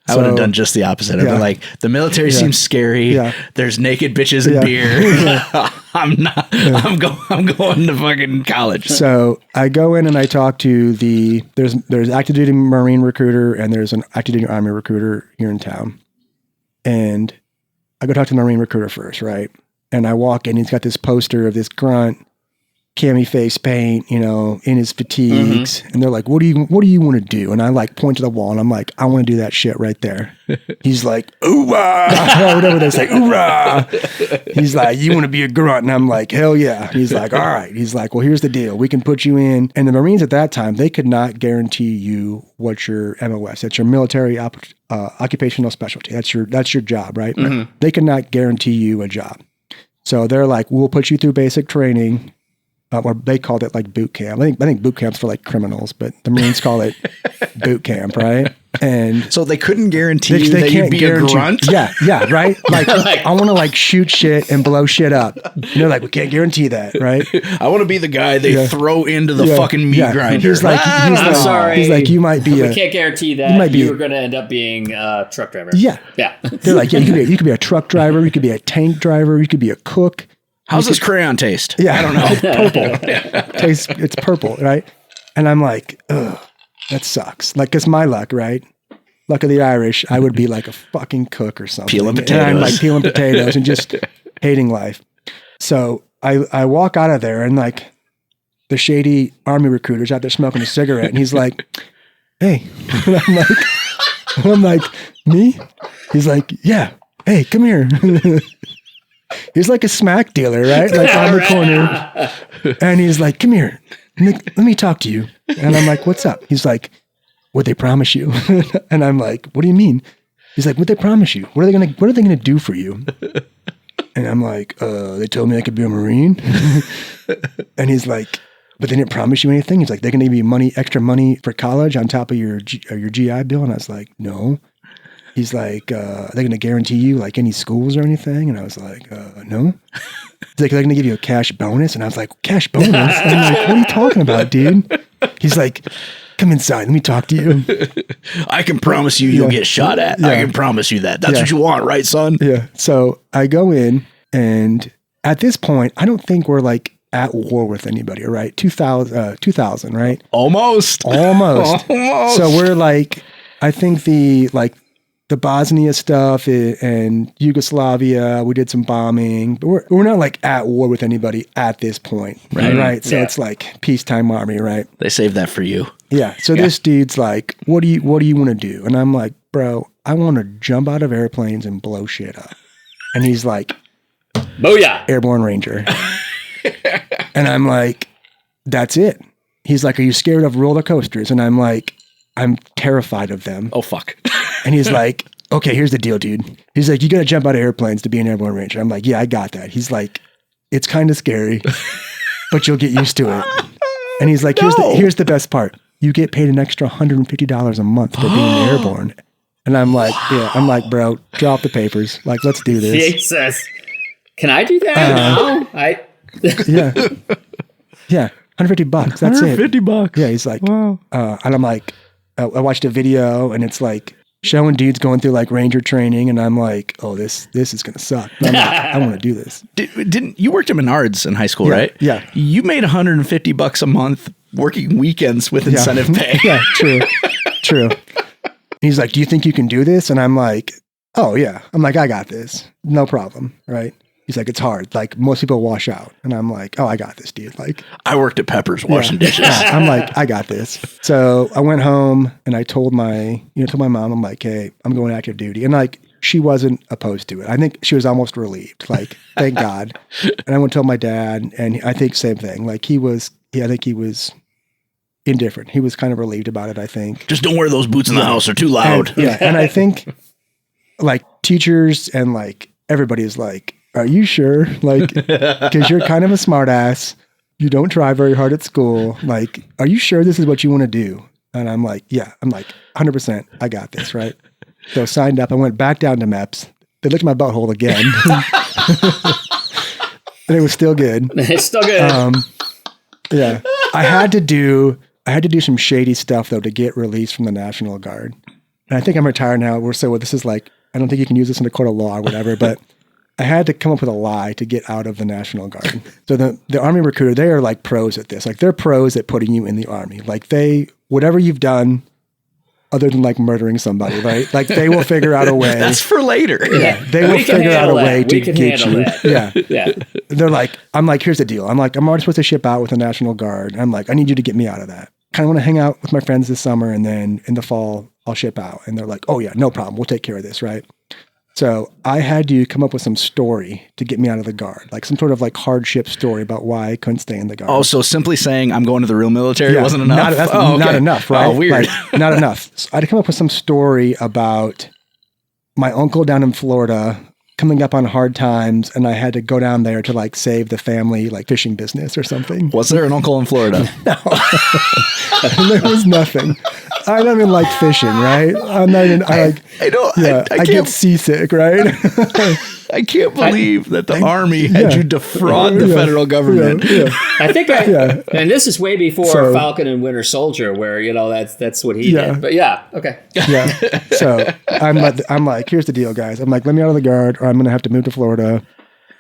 I would have done just the opposite. I'd be like, the military seems scary. Yeah. There's naked bitches and beer. I'm going to fucking college. So I go in and I talk to there's active duty Marine recruiter, and there's an active duty Army recruiter here in town. And I go talk to the Marine recruiter first, right? And I walk in, he's got this poster of this grunt, cami face paint, in his fatigues. Mm-hmm. And they're like, what do you want to do? And I like point to the wall, and I'm like, I want to do that shit right there. He's like, ooh-ah, whatever they say, ooh-ah. He's like, you want to be a grunt? And I'm like, hell yeah. He's like, all right. He's like, well, here's the deal. We can put you in. And the Marines at that time, they could not guarantee you what your MOS, that's your military occupational specialty. That's your job, right? Mm-hmm. They could not guarantee you a job. So they're like, we'll put you through basic training. Or they called it like boot camp. I think boot camp's for like criminals, but the Marines call it boot camp, right? And so they couldn't guarantee you that you'd be a grunt? Yeah, right? Like, I want to like shoot shit and blow shit up. And they're like, we can't guarantee that, right? I want to be the guy they throw into the fucking meat grinder. He's like, I'm sorry. He's like, you might be we can't guarantee that you're going to end up being a truck driver. Yeah. They're like, you could be a truck driver, you could be a tank driver, you could be a cook. How's this crayon taste? Yeah. I don't know. It's purple. It's purple, right? And I'm like, ugh, that sucks. Like, it's my luck, right? luck of the Irish, I would be like a fucking cook or something. Peeling potatoes. And I'm like peeling potatoes and just hating life. So I walk out of there and like the shady Army recruiter's out there smoking a cigarette and he's like, hey. And I'm like, me? He's like, yeah. Hey, come here. He's like a smack dealer, right? Like on the corner. And he's like, come here. Let me talk to you. And I'm like, what's up? He's like, what'd they promise you? And I'm like, what do you mean? He's like, what'd they promise you? What are they gonna do for you? And I'm like, they told me I could be a Marine. And he's like, but they didn't promise you anything? He's like, they're gonna give you extra money for college on top of your GI Bill? And I was like, no. He's like, are they gonna guarantee you like any schools or anything? And I was like, no. He's like, they're gonna give you a cash bonus? And I was like, cash bonus? I'm like, what are you talking about, dude? He's like, come inside, let me talk to you. I can promise you'll get shot at. I can promise you that. That's what you want, right, son? Yeah. So I go in, and at this point, I don't think we're like at war with anybody, right? 2000, right? Almost. So we're like, I think the Bosnia stuff and Yugoslavia, we did some bombing, but we're not like at war with anybody at this point, right? So it's like peacetime army, right? They saved that for you. Yeah. So this dude's like, what do you want to do? And I'm like, bro, I want to jump out of airplanes and blow shit up. And he's like, booyah, Airborne Ranger. And I'm like, that's it. He's like, are you scared of roller coasters? And I'm like, I'm terrified of them. Oh, fuck. And he's like, okay, here's the deal, dude. He's like, you got to jump out of airplanes to be an Airborne Ranger. I'm like, yeah, I got that. He's like, it's kind of scary, but you'll get used to it. And he's like, here's the best part. You get paid an extra $150 a month for being airborne. And I'm like, I'm like, bro, drop the papers. Like, let's do this. Jesus. Can I do that now? Yeah. $150. That's it. $150. Yeah. He's like, wow. And I'm like, I watched a video and it's like showing dudes going through like Ranger training. And I'm like, oh, this is going to suck. But I'm like, I want to do this. Didn't you worked at Menards in high school, right? Yeah. You made $150 a month working weekends with incentive pay. Yeah, true. He's like, do you think you can do this? And I'm like, oh yeah. I'm like, I got this. No problem. Right. He's like, it's hard. Like most people wash out. And I'm like, oh, I got this, dude. Like I worked at Pepper's washing dishes. Yeah, I'm like, I got this. So I went home and I told my mom, I'm like, hey, I'm going active duty. And like, she wasn't opposed to it. I think she was almost relieved. Like, thank God. And I went to tell my dad, and I think same thing. Like I think he was indifferent. He was kind of relieved about it, I think. Just don't wear those boots in the house. They're too loud. And I think like teachers and like everybody is like, are you sure? Like, because you're kind of a smart ass. You don't try very hard at school. Like, are you sure this is what you want to do? And I'm like, yeah. I'm like, 100%. I got this, right? So signed up. I went back down to MEPS. They licked my butthole again. And it was still good. It's still good. Yeah. I had to do some shady stuff though to get released from the National Guard. And I think I'm retired now. This is like, I don't think you can use this in a court of law or whatever, but I had to come up with a lie to get out of the National Guard. So the Army recruiter, they are like pros at this. Like they're pros at putting you in the Army. Like whatever you've done other than like murdering somebody, right? Like they will figure out a way. That's for later. Yeah. They will figure out a way to get you. That. Yeah. They're like, I'm like, here's the deal. I'm like, I'm already supposed to ship out with the National Guard. I'm like, I need you to get me out of that. Kind of want to hang out with my friends this summer, and then in the fall I'll ship out. And they're like, oh yeah, no problem. We'll take care of this, right? So I had to come up with some story to get me out of the Guard, like some sort of like hardship story about why I couldn't stay in the Guard. Oh, so simply saying I'm going to the real military wasn't enough? Not enough, right? Oh, weird. Like, not enough. So I had to come up with some story about my uncle down in Florida coming up on hard times, and I had to go down there to like save the family like fishing business or something. Was there an uncle in Florida? No. There was nothing. I don't even like fishing, right? I'm not even, I get seasick, right? I can't believe that the Army had you defraud the federal government. I think and this is way before Falcon and Winter Soldier, where, that's what he did. But okay. Yeah. So I'm like, here's the deal, guys. I'm like, let me out of the Guard, or I'm going to have to move to Florida.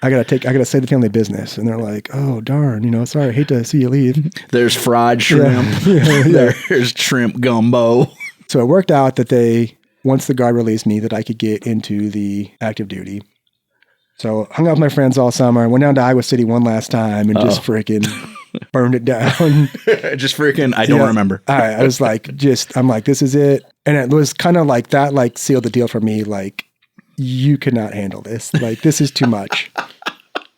I gotta save the family business. And they're like, oh, darn, sorry, I hate to see you leave. There's fried shrimp. There's shrimp gumbo. So it worked out that they once the guard released me that I could get into the active duty. So hung out with my friends all summer, went down to Iowa City one last time and just freaking burned it down. Just freaking, I don't remember. I was like, I'm like, this is it. And it was kind of like that, like sealed the deal for me. Like, you cannot handle this. Like, this is too much.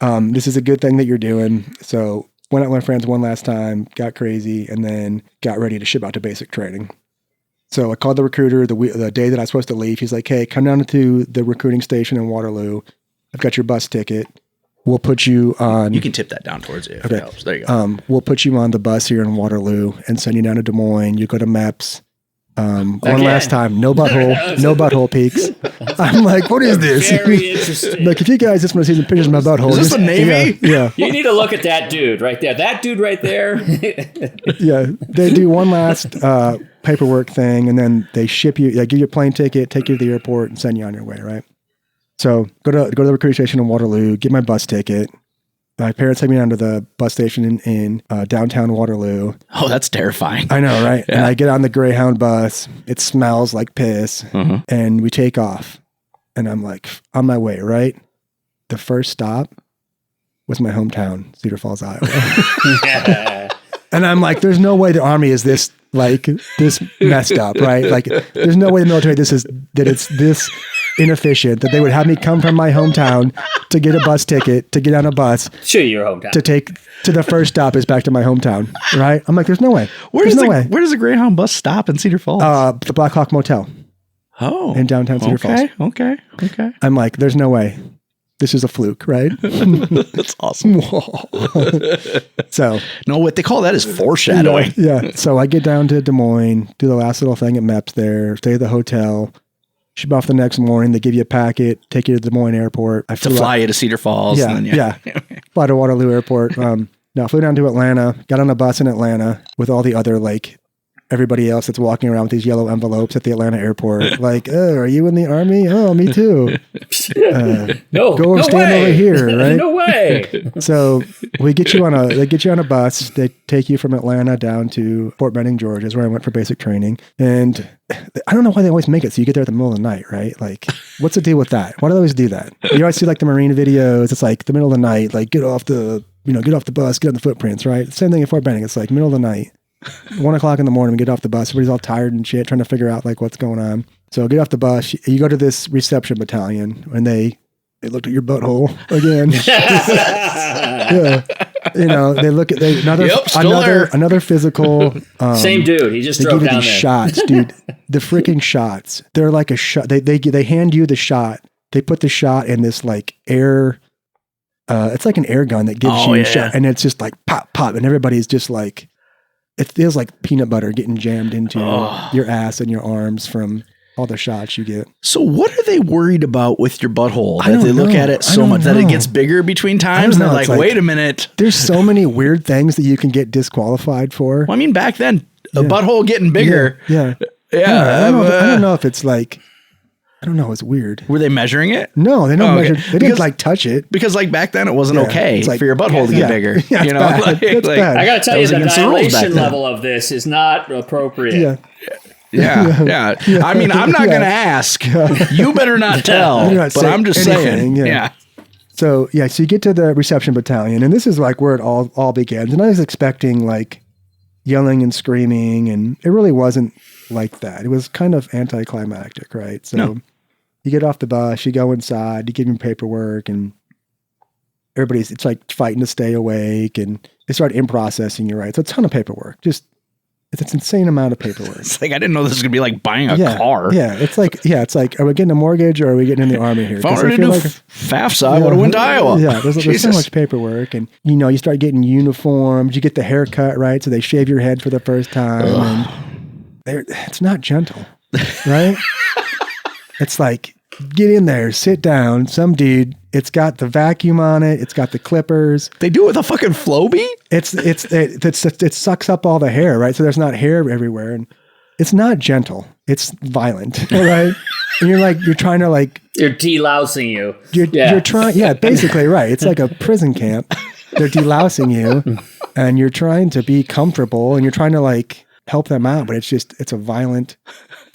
This is a good thing that you're doing. So went out with my friends one last time, got crazy, and then got ready to ship out to basic training. So I called the recruiter the day that I was supposed to leave. He's like, hey, come down to the recruiting station in Waterloo. I've got your bus ticket. We'll put you on. You can tip that down towards you if it helps. There you go. We'll put you on the bus here in Waterloo and send you down to Des Moines. You go to MEPS. One last time, no butthole peaks. I'm like, what is this? Very interesting. Like, if you guys just want to see some pictures of my butthole. Is this the Navy? Yeah. You need to look at that dude right there. That dude right there. Yeah. They do one last paperwork thing, and then they ship you, give you a plane ticket, take you to the airport, and send you on your way, right? So go to the recruiting station in Waterloo, get my bus ticket. My parents take me down to the bus station in downtown Waterloo. Oh, that's terrifying. I know, right? Yeah. And I get on the Greyhound bus. It smells like piss. And we take off. And I'm like, on my way, right? The first stop was my hometown, Cedar Falls, Iowa. And I'm like, there's no way the Army is this messed up, right? Like, there's no way the military it's this inefficient that they would have me come from my hometown to get a bus ticket, to get on a bus. Sure, your hometown. To take to the first stop is back to my hometown, right? I'm like, there's no way. Where does the Greyhound bus stop in Cedar Falls? The Black Hawk Motel. Oh. In downtown Cedar Falls. Okay. I'm like, there's no way. This is a fluke, right? That's awesome. So, no, what they call that is foreshadowing. Yeah. So I get down to Des Moines, do the last little thing at MEPS there, stay at the hotel, ship off the next morning. They give you a packet, take you to Des Moines Airport. To fly you to Cedar Falls. Yeah. Fly to Waterloo Airport. I flew down to Atlanta, got on a bus in Atlanta with all the other, everybody else that's walking around with these yellow envelopes at the Atlanta airport. Like, oh, are you in the Army? Oh, me too. Go stand over here, right? No way. So they get you on a bus. They take you from Atlanta down to Fort Benning, Georgia, is where I went for basic training. And I don't know why they always make it so you get there at the middle of the night, right? Like, what's the deal with that? Why do they always do that? You always see the Marine videos. It's like the middle of the night, like get off the bus, get on the footprints, right? Same thing at Fort Benning. It's like middle of the night. 1 o'clock in the morning, we get off the bus. Everybody's all tired and shit, trying to figure out what's going on. So get off the bus. You go to this reception battalion, and they looked at your butthole again. Yeah, they look at another physical. Same dude. He just drove down there. Shots, dude. The freaking shots. They're like a shot. They hand you the shot. They put the shot in this air. It's like an air gun that gives you a shot, and it's just pop, pop, and everybody's just like. It feels like peanut butter getting jammed into your ass and your arms from all the shots you get. So what are they worried about with your butthole? That they look at it so much that it gets bigger between times? And they're like, wait a minute. There's so many weird things that you can get disqualified for. Well, I mean, back then, a butthole getting bigger. Yeah. I don't know if it's I don't know. It's weird. Were they measuring it? No, they don't measure. They didn't touch it. Because back then it wasn't okay for your butthole to get bigger. Yeah, it's bad. It's bad. I got to tell you, the dilation level of this is not appropriate. Yeah. I mean, I'm not going to ask. You better not tell. But I'm just saying. Yeah. So you get to the reception battalion, and this is where it all begins. And I was expecting yelling and screaming, and it really wasn't like that. It was kind of anticlimactic, right? So you get off the bus, you go inside, you give them paperwork, and it's fighting to stay awake, and they start in-processing you, right? So a ton of paperwork. It's an insane amount of paperwork. It's I didn't know this was going to be like buying a car. Yeah, it's like, are we getting a mortgage or are we getting in the Army here? If I wanted to do FAFSA, I would have went to Iowa. Yeah, there's so much paperwork, and you start getting uniforms, you get the haircut, right? So they shave your head for the first time, and it's not gentle, right? It's get in there, sit down. Some dude, it's got the vacuum on it. It's got the clippers. They do it with a fucking Flowbee? It sucks up all the hair, right? So there's not hair everywhere. And it's not gentle. It's violent, right? And you're trying to You're delousing you. You're trying, basically, right. It's like a prison camp. They're delousing you and you're trying to be comfortable and you're trying to help them out, but it's a violent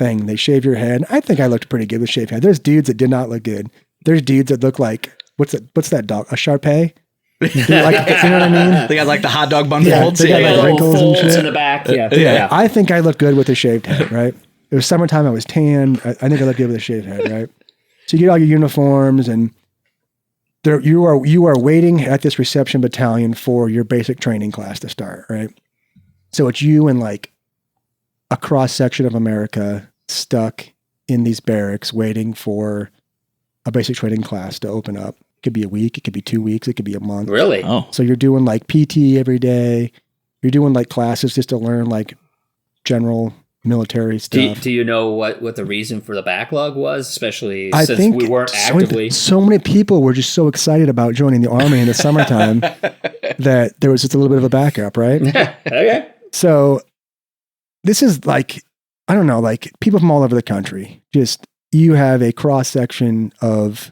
thing. They shave your head. I think I looked pretty good with shaved head. There's dudes that did not look good. There's dudes that look like, what's that dog? A Shar-Pei? Like, you know what I mean? They got like the hot dog bun folds. They got like wrinkles and shit. In the back. Yeah. I think I look good with a shaved head, right? It was summertime. I was tan. I think I look good with a shaved head, right? So you get all your uniforms, and you are waiting at this reception battalion for your basic training class to start, right? So it's you and like a cross section of America stuck in these barracks waiting for a basic training class to open up. It could be a week, it could be 2 weeks, it could be a month. Really? Oh. So you're doing like PT every day. You're doing like classes just to learn like general military stuff. Do you know what the reason for the backlog was, especially I since think we weren't actively? So many people were just so excited about joining the Army in the summertime that there was just a little bit of a backup, right? Okay. So this is like, I don't know, like people from all over the country. Just, you have a cross section of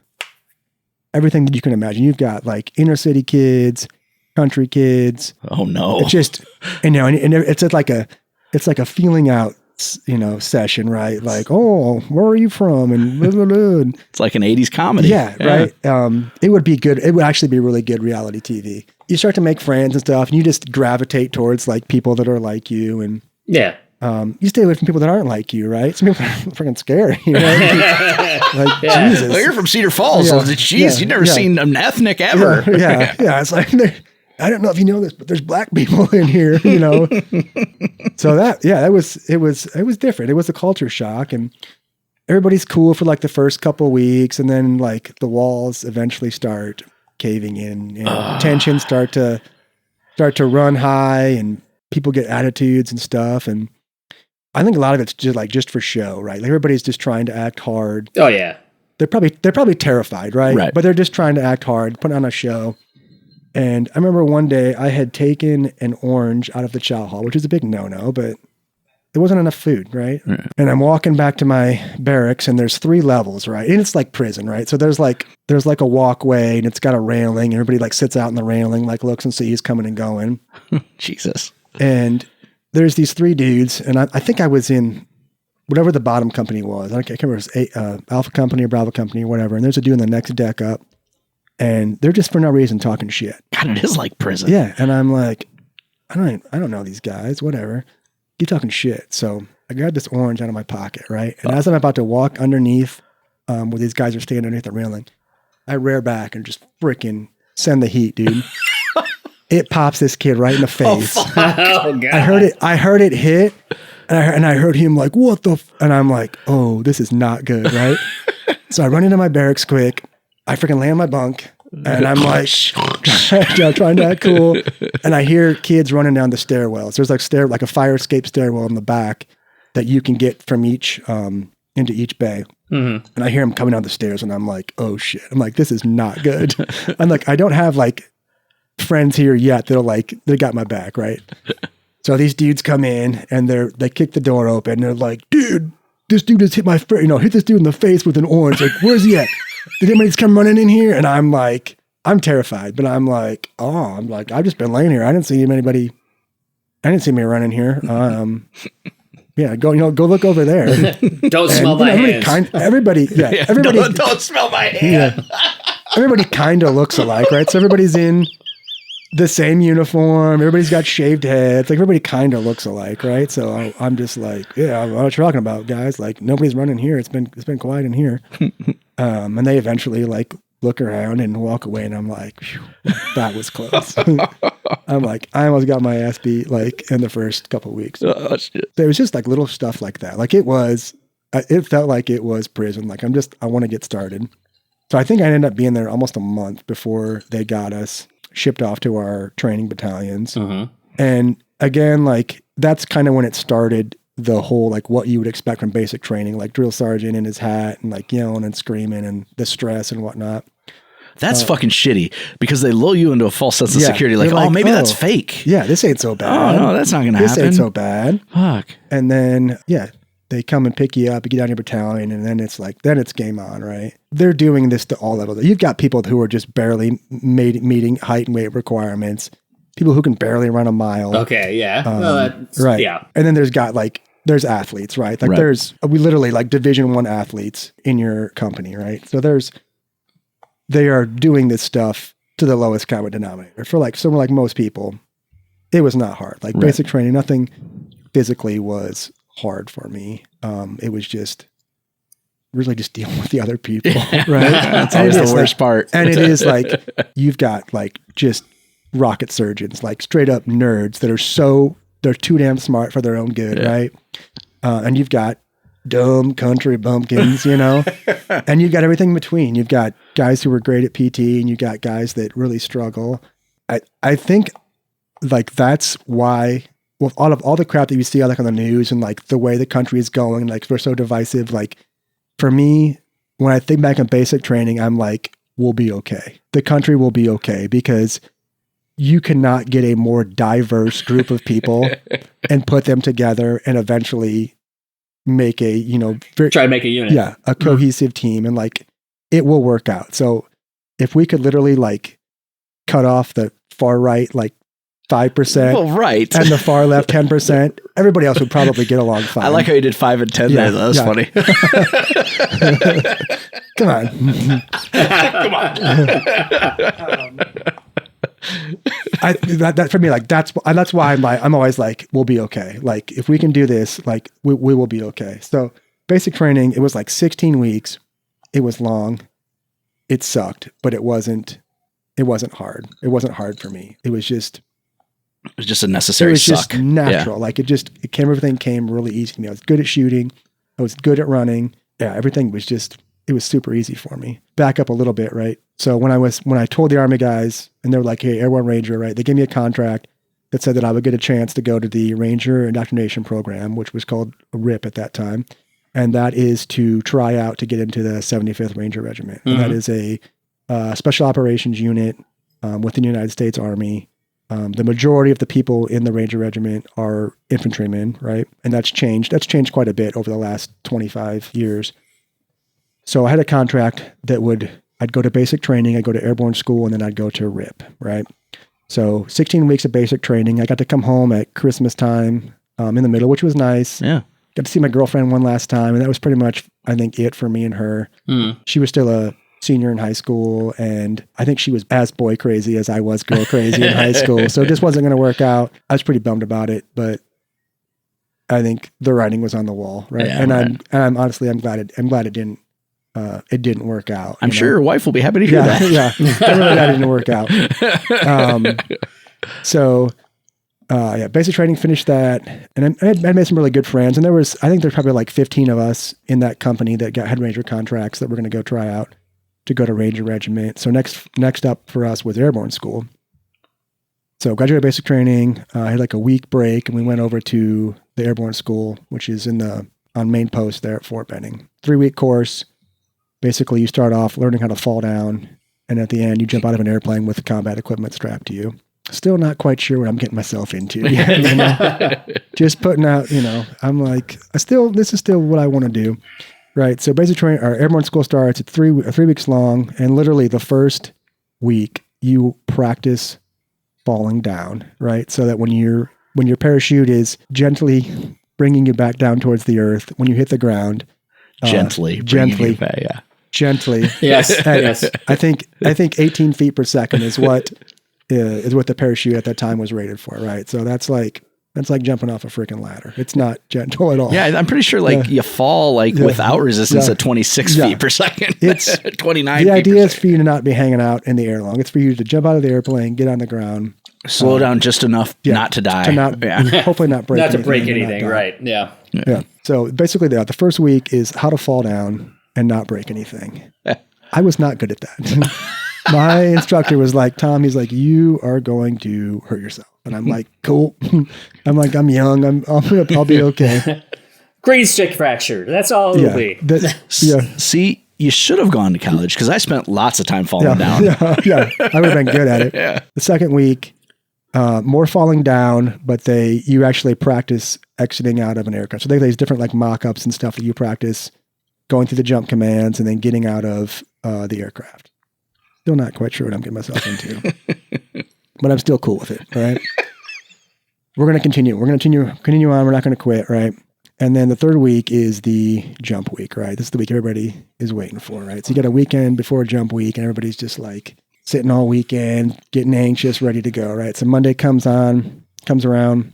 everything that you can imagine. You've got like inner city kids, country kids. Oh no. It's just, and it's like a feeling out, session, right? Like, oh, where are you from? And blah, blah, blah. It's like an 80s comedy. Yeah, right. It would be good. It would actually be really good reality TV. You start to make friends and stuff, and you just gravitate towards like people that are like you, and yeah. You stay away from people that aren't like you, right? Some people are freaking scary, you know? Like, Jesus. Well, you're from Cedar Falls. Yeah, So jeez, you've never seen an ethnic ever. Yeah. It's like, I don't know if you know this, but there's black people in here, you know? So it was different. It was a culture shock, and everybody's cool for like the first couple of weeks, and then like the walls eventually start caving in, tensions start to run high, and people get attitudes and stuff. And I think a lot of it's just for show, right? Like everybody's just trying to act hard. Oh yeah. They're probably terrified, right? But they're just trying to act hard, put on a show. And I remember one day I had taken an orange out of the chow hall, which is a big no-no, but there wasn't enough food, right? And I'm walking back to my barracks, and there's 3 levels, right? And it's like prison, right? So there's like a walkway, and it's got a railing, and everybody like sits out on the railing, like looks and sees coming and going. Jesus. And there's these 3 dudes, and I think I was in whatever the bottom company was. I can't remember if it was Alpha Company or Bravo Company or whatever. And there's a dude in the next deck up, and they're just for no reason talking shit. God, it is like prison. Yeah, and I'm like, I don't know these guys. Whatever, keep talking shit. So I grabbed this orange out of my pocket, right? And as I'm about to walk underneath, where these guys are standing underneath the railing, I rear back and just freaking send the heat, dude. It pops this kid right in the face. Oh, God. I heard it hit, and I heard him like, what the and I'm like, oh, this is not good, right? So I run into my barracks quick. I freaking lay on my bunk, and I'm like, trying to act cool. And I hear kids running down the stairwells. There's like a fire escape stairwell in the back that you can get from each, into each bay. Mm-hmm. And I hear them coming down the stairs, and I'm like, oh shit. I'm like, this is not good. I'm like, I don't have like friends here yet they got my back, right? So these dudes come in, and they kick the door open. They're like, dude, this dude just hit hit this dude in the face with an orange. Like, where's he at? Did anybody just come running in here? And I'm like, I'm terrified, but I'm like, I've just been laying here. I didn't see anybody. I didn't see me running here. Yeah, go look over there. Don't smell my hands. Everybody. Don't smell my hand. Yeah, everybody kind of looks alike, right? So everybody's in the same uniform. Everybody's got shaved heads. Like everybody kind of looks alike, right? So I'm just like, yeah, what are you talking about, guys? Like nobody's running here. It's been quiet in here. And they eventually like look around and walk away, and I'm like, that was close. I'm like, I almost got my ass beat like in the first couple of weeks. Oh, shit. So it was just like little stuff like that. Like it felt like it was prison. Like I want to get started. So I think I ended up being there almost a month before they got us shipped off to our training battalions. Mm-hmm. And again, like that's kind of when it started, the whole like what you would expect from basic training, like drill sergeant in his hat and like yelling and screaming and the stress and whatnot. That's fucking shitty, because they lull you into a false sense of security. Like, oh, maybe that's fake. Yeah, this ain't so bad. Oh, no, that's not going to happen. This ain't so bad. Fuck. And then, they come and pick you up, you get down your battalion, and then it's game on, right? They're doing this to all levels. You've got people who are just barely meeting height and weight requirements, people who can barely run a mile. Okay, yeah. Right. Yeah. And then there's there's athletes, right? Like Right. we literally like Division I athletes in your company, right? So they are doing this stuff to the lowest common denominator. For like someone like most people, it was not hard. Like Right. basic training, nothing physically was hard for me. It was just really just dealing with the other people, right? That's And always it the is worst part. And it is like, you've got like just rocket surgeons, like straight up nerds that are they're too damn smart for their own good, right? And you've got dumb country bumpkins, and you've got everything in between. You've got guys who are great at PT, and you've got guys that really struggle. I think like that's why, with all the crap that you see like on the news and like the way the country is going, like we're so divisive, like for me, when I think back on basic training, I'm like, we'll be okay. The country will be okay, because you cannot get a more diverse group of people and put them together and eventually make a, Try to make a unit. Yeah, a cohesive team, and like it will work out. So if we could literally like cut off the far right like 5%, Well, right. and the far left 10%, everybody else would probably get along fine. I like how you did 5 and 10 there. That was funny. Come on. Come on. That for me, like that's why I'm always like, we'll be okay. Like if we can do this, like we will be okay. So basic training, it was like 16 weeks. It was long. It sucked, but it wasn't hard. It wasn't hard for me. It was just a necessary suck. Just natural. Yeah. Like everything came really easy to me. I was good at shooting. I was good at running. Yeah, everything was it was super easy for me. Back up a little bit, right? So when I told the Army guys, and they were like, hey, Airborne Ranger, right? They gave me a contract that said that I would get a chance to go to the Ranger Indoctrination Program, which was called RIP at that time. And that is to try out to get into the 75th Ranger Regiment. Mm-hmm. And that is a special operations unit within the United States Army. The majority of the people in the Ranger Regiment are infantrymen, right? And that's changed. That's changed quite a bit over the last 25 years. So I had a contract that I'd go to basic training, I'd go to airborne school, and then I'd go to RIP, right? So 16 weeks of basic training. I got to come home at Christmas time in the middle, which was nice. Yeah. Got to see my girlfriend one last time, and that was pretty much, I think, it for me and her. She was still a senior in high school, and I think she was as boy crazy as I was girl crazy in high school. So it just wasn't going to work out. I was pretty bummed about it, but I think the writing was on the wall, right? Yeah, and right. I'm honestly, I'm glad it didn't work out. I'm sure your wife will be happy to hear that. Yeah, I'm really glad it didn't work out. Basic training, finished that, and I made some really good friends. And I think there's probably like 15 of us in that company that had Ranger contracts that were going to go try out to go to Ranger Regiment. So next up for us was Airborne School. So graduated basic training. I had like a week break, and we went over to the Airborne School, which is on main post there at Fort Benning. 3-week course. Basically, you start off learning how to fall down, and at the end, you jump out of an airplane with combat equipment strapped to you. Still not quite sure what I'm getting myself into. Just putting out, I'm like, this is still what I want to do, right? So basic training, our airborne school starts at 3 weeks long, and literally the first week you practice falling down, right? So that when your parachute is gently bringing you back down towards the earth, when you hit the ground, gently, yeah. Gently. Yes. Yes. I think 18 feet per second is what the parachute at that time was rated for, right? So that's like jumping off a freaking ladder. It's not gentle at all. Yeah, I'm pretty sure you fall without resistance at 26 feet per second. It's 29 The feet idea per is for you to not be hanging out in the air long. It's for you to jump out of the airplane, get on the ground. Slow down just enough not to die. Hopefully not break anything. Not to break anything, right. Yeah. So basically the first week is how to fall down and not break anything. I was not good at that. My instructor was like, Tom, he's like, you are going to hurt yourself. And I'm like, cool. I'm like, I'm young. I'll be okay. Green stick fracture. That's all it'll be. See, you should have gone to college, because I spent lots of time falling down. Yeah. I would have been good at it. Yeah. The second week, more falling down, but you actually practice exiting out of an aircraft. So they have these different like mock-ups and stuff that you practice going through the jump commands and then getting out of the aircraft. Still not quite sure what I'm getting myself into, but I'm still cool with it. All right. We're going to continue. We're going to continue on. We're not going to quit. Right. And then the third week is the jump week, right? This is the week everybody is waiting for, right? So you got a weekend before jump week and everybody's just like sitting all weekend, getting anxious, ready to go, right? So Monday comes around,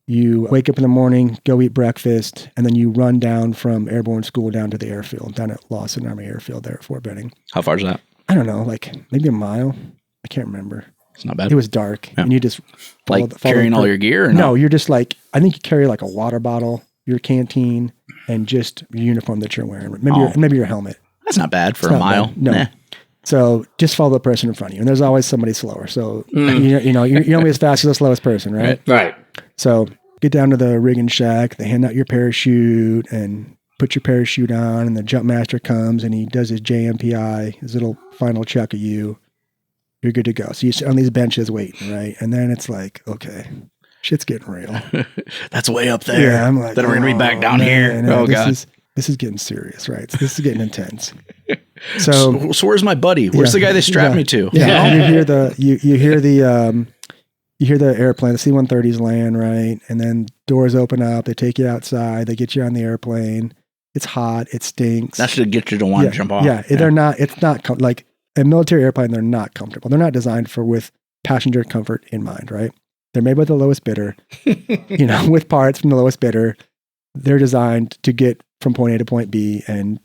you wake up in the morning, go eat breakfast, and then you run down from Airborne School down to the airfield, down at Lawson Army Airfield there at Fort Benning. How far is that? I don't know, like maybe a mile. I can't remember. It's not bad. It was dark, and you just follow carrying all your gear? Or no, you're just like, I think you carry like a water bottle, your canteen, and just your uniform that you're wearing. Maybe your helmet. That's not bad for a mile. Bad. No. Nah. So just follow the person in front of you. And there's always somebody slower. So, you're only as fast as the slowest person, right? Right. So get down to the rigging shack. They hand out your parachute and put your parachute on. And the jump master comes and he does his JMPI, his little final check of you. You're good to go. So you sit on these benches waiting, right? And then it's like, okay, shit's getting real. That's way up there. Yeah, I'm like, then we're going to be back down here. God. This is getting serious, right? So this is getting intense. So where's my buddy? Where's the guy they strapped me to? Yeah, you hear the airplane, the C-130s land, right? And then doors open up. They take you outside. They get you on the airplane. It's hot. It stinks. That should get you to want to jump off. Yeah, they're not. It's not like a military airplane. They're not comfortable. They're not designed with passenger comfort in mind, right? They're made by the lowest bidder. With parts from the lowest bidder. They're designed to get from point A to point B and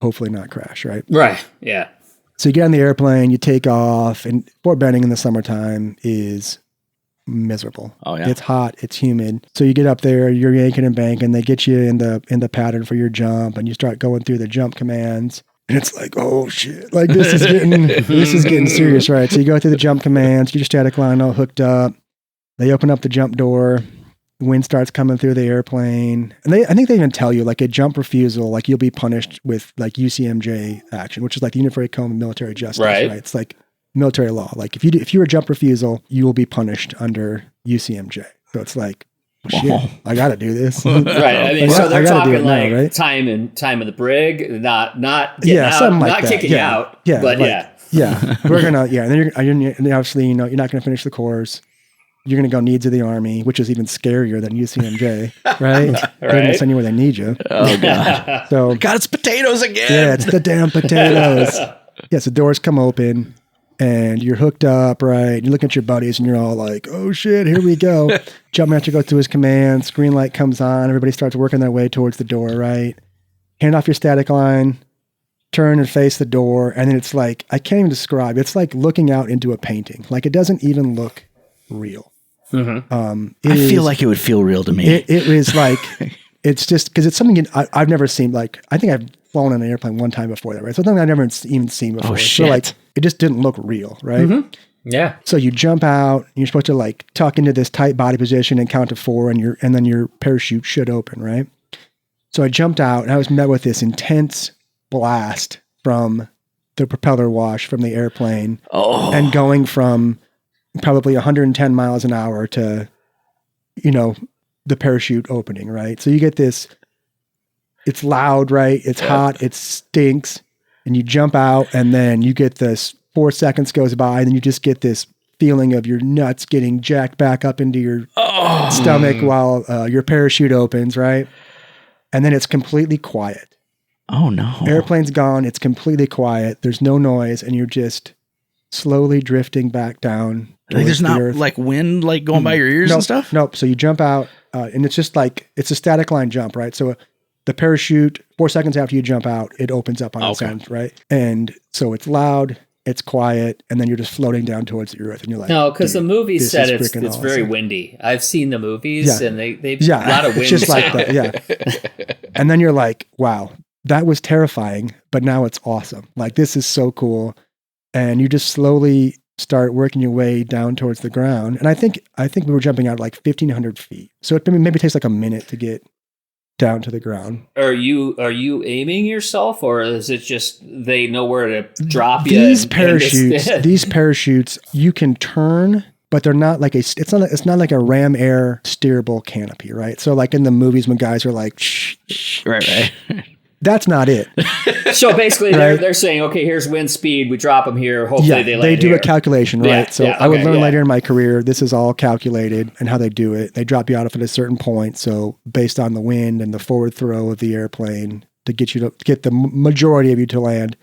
hopefully not crash, right? Right. Yeah. So you get on the airplane, you take off, and Fort Benning in the summertime is miserable. Oh yeah. It's hot, it's humid. So you get up there, you're yanking and banking, they get you in the pattern for your jump, and you start going through the jump commands. And it's like, oh shit, like this is getting serious, right? So you go through the jump commands, get your static line all hooked up. They open up the jump door. Wind starts coming through the airplane. And I think they even tell you, like, a jump refusal, like, you'll be punished with, like, UCMJ action, which is like the Unified Code of Military Justice, right? It's like military law. Like, if you're a jump refusal, you will be punished under UCMJ. So it's like, shit, I got to do this. Right. I mean, so they're talking like now, right? time of the brig, not getting out, not kicking you out. Yeah. But like, yeah. We're going to, and then obviously, you're not going to finish the course. You're going to go needs of the Army, which is even scarier than UCMJ, right? They're going to send you where they need you. Oh, God. So, God, it's potatoes again. Yeah, it's the damn potatoes. Yeah, so doors come open, and you're hooked up, right? You look at your buddies, and you're all like, oh, shit, here we go. Jump master goes through his commands. Green light comes on. Everybody starts working their way towards the door, right? Hand off your static line. Turn and face the door. And then it's like, I can't even describe. It's like looking out into a painting. Like, it doesn't even look real. Mm-hmm. I feel like it would feel real to me. It is like, it's just because it's something I've never seen. Like, I think I've flown on an airplane one time before that, right? Something I've never even seen before. Oh, shit. So like, it just didn't look real, right? Mm-hmm. Yeah. So you jump out, and you're supposed to like tuck into this tight body position and count to 4, and then your parachute should open, right? So I jumped out, and I was met with this intense blast from the propeller wash from the airplane, and going from probably 110 miles an hour to, the parachute opening, right? So you get this, it's loud, right? It's hot, it stinks, and you jump out, and then you get this 4 seconds goes by, and then you just get this feeling of your nuts getting jacked back up into your stomach while your parachute opens, right? And then it's completely quiet. Oh no. Airplane's gone, it's completely quiet, there's no noise, and you're just slowly drifting back down. Like there's not earth. Like wind like going by your ears and stuff? Nope. So you jump out, and it's just like, it's a static line jump, right? So the parachute, 4 seconds after you jump out, it opens up on its own, right? And so it's loud, it's quiet, and then you're just floating down towards the earth, and you're like, no, because the movie said it's awesome. Very windy. I've seen the movies, and they've a lot of wind. It's just like that, yeah. And then you're like, wow, that was terrifying, but now it's awesome. Like, this is so cool. And you just slowly start working your way down towards the ground. And I think we were jumping out like 1,500 feet. So it maybe takes like a minute to get down to the ground. Are you aiming yourself, or is it just they know where to drop you? These parachutes, you can turn, but they're not like it's not like a Ram Air steerable canopy, right? So like in the movies when guys are like, shh, right. that's not it. So basically, Right. they're saying, okay, here's wind speed. We drop them here. Hopefully, Yeah, they do here. a calculation, right? Yeah, So yeah, I would okay, learn yeah. later in my career, this is all calculated and how they do it. They drop you out at a certain point. So based on the wind and the forward throw of the airplane to get the majority of you to land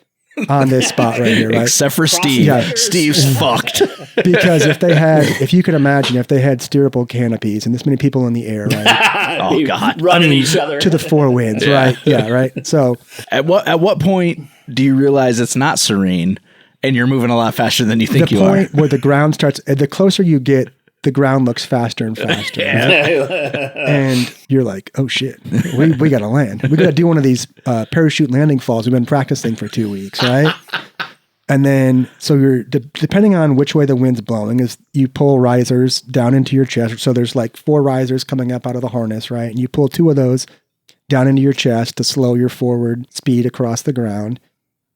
on this spot right here, right? Except for Steve. Yeah. Steve's fucked. Because if you could imagine, if they had steerable canopies and this many people in the air, right? Oh, God. running each other To the four winds, right? Yeah, right. So At what point do you realize it's not serene and you're moving a lot faster than you think the you are? point where the ground starts, the closer you get, the ground looks faster and faster. And you're like, oh shit, we got to land. We got to do one of these parachute landing falls. We've been practicing for 2 weeks, right? And then, so you're, depending on which way the wind's blowing, is you pull risers down into your chest. So there's like 4 risers coming up out of the harness, right? And you pull 2 of those down into your chest to slow your forward speed across the ground.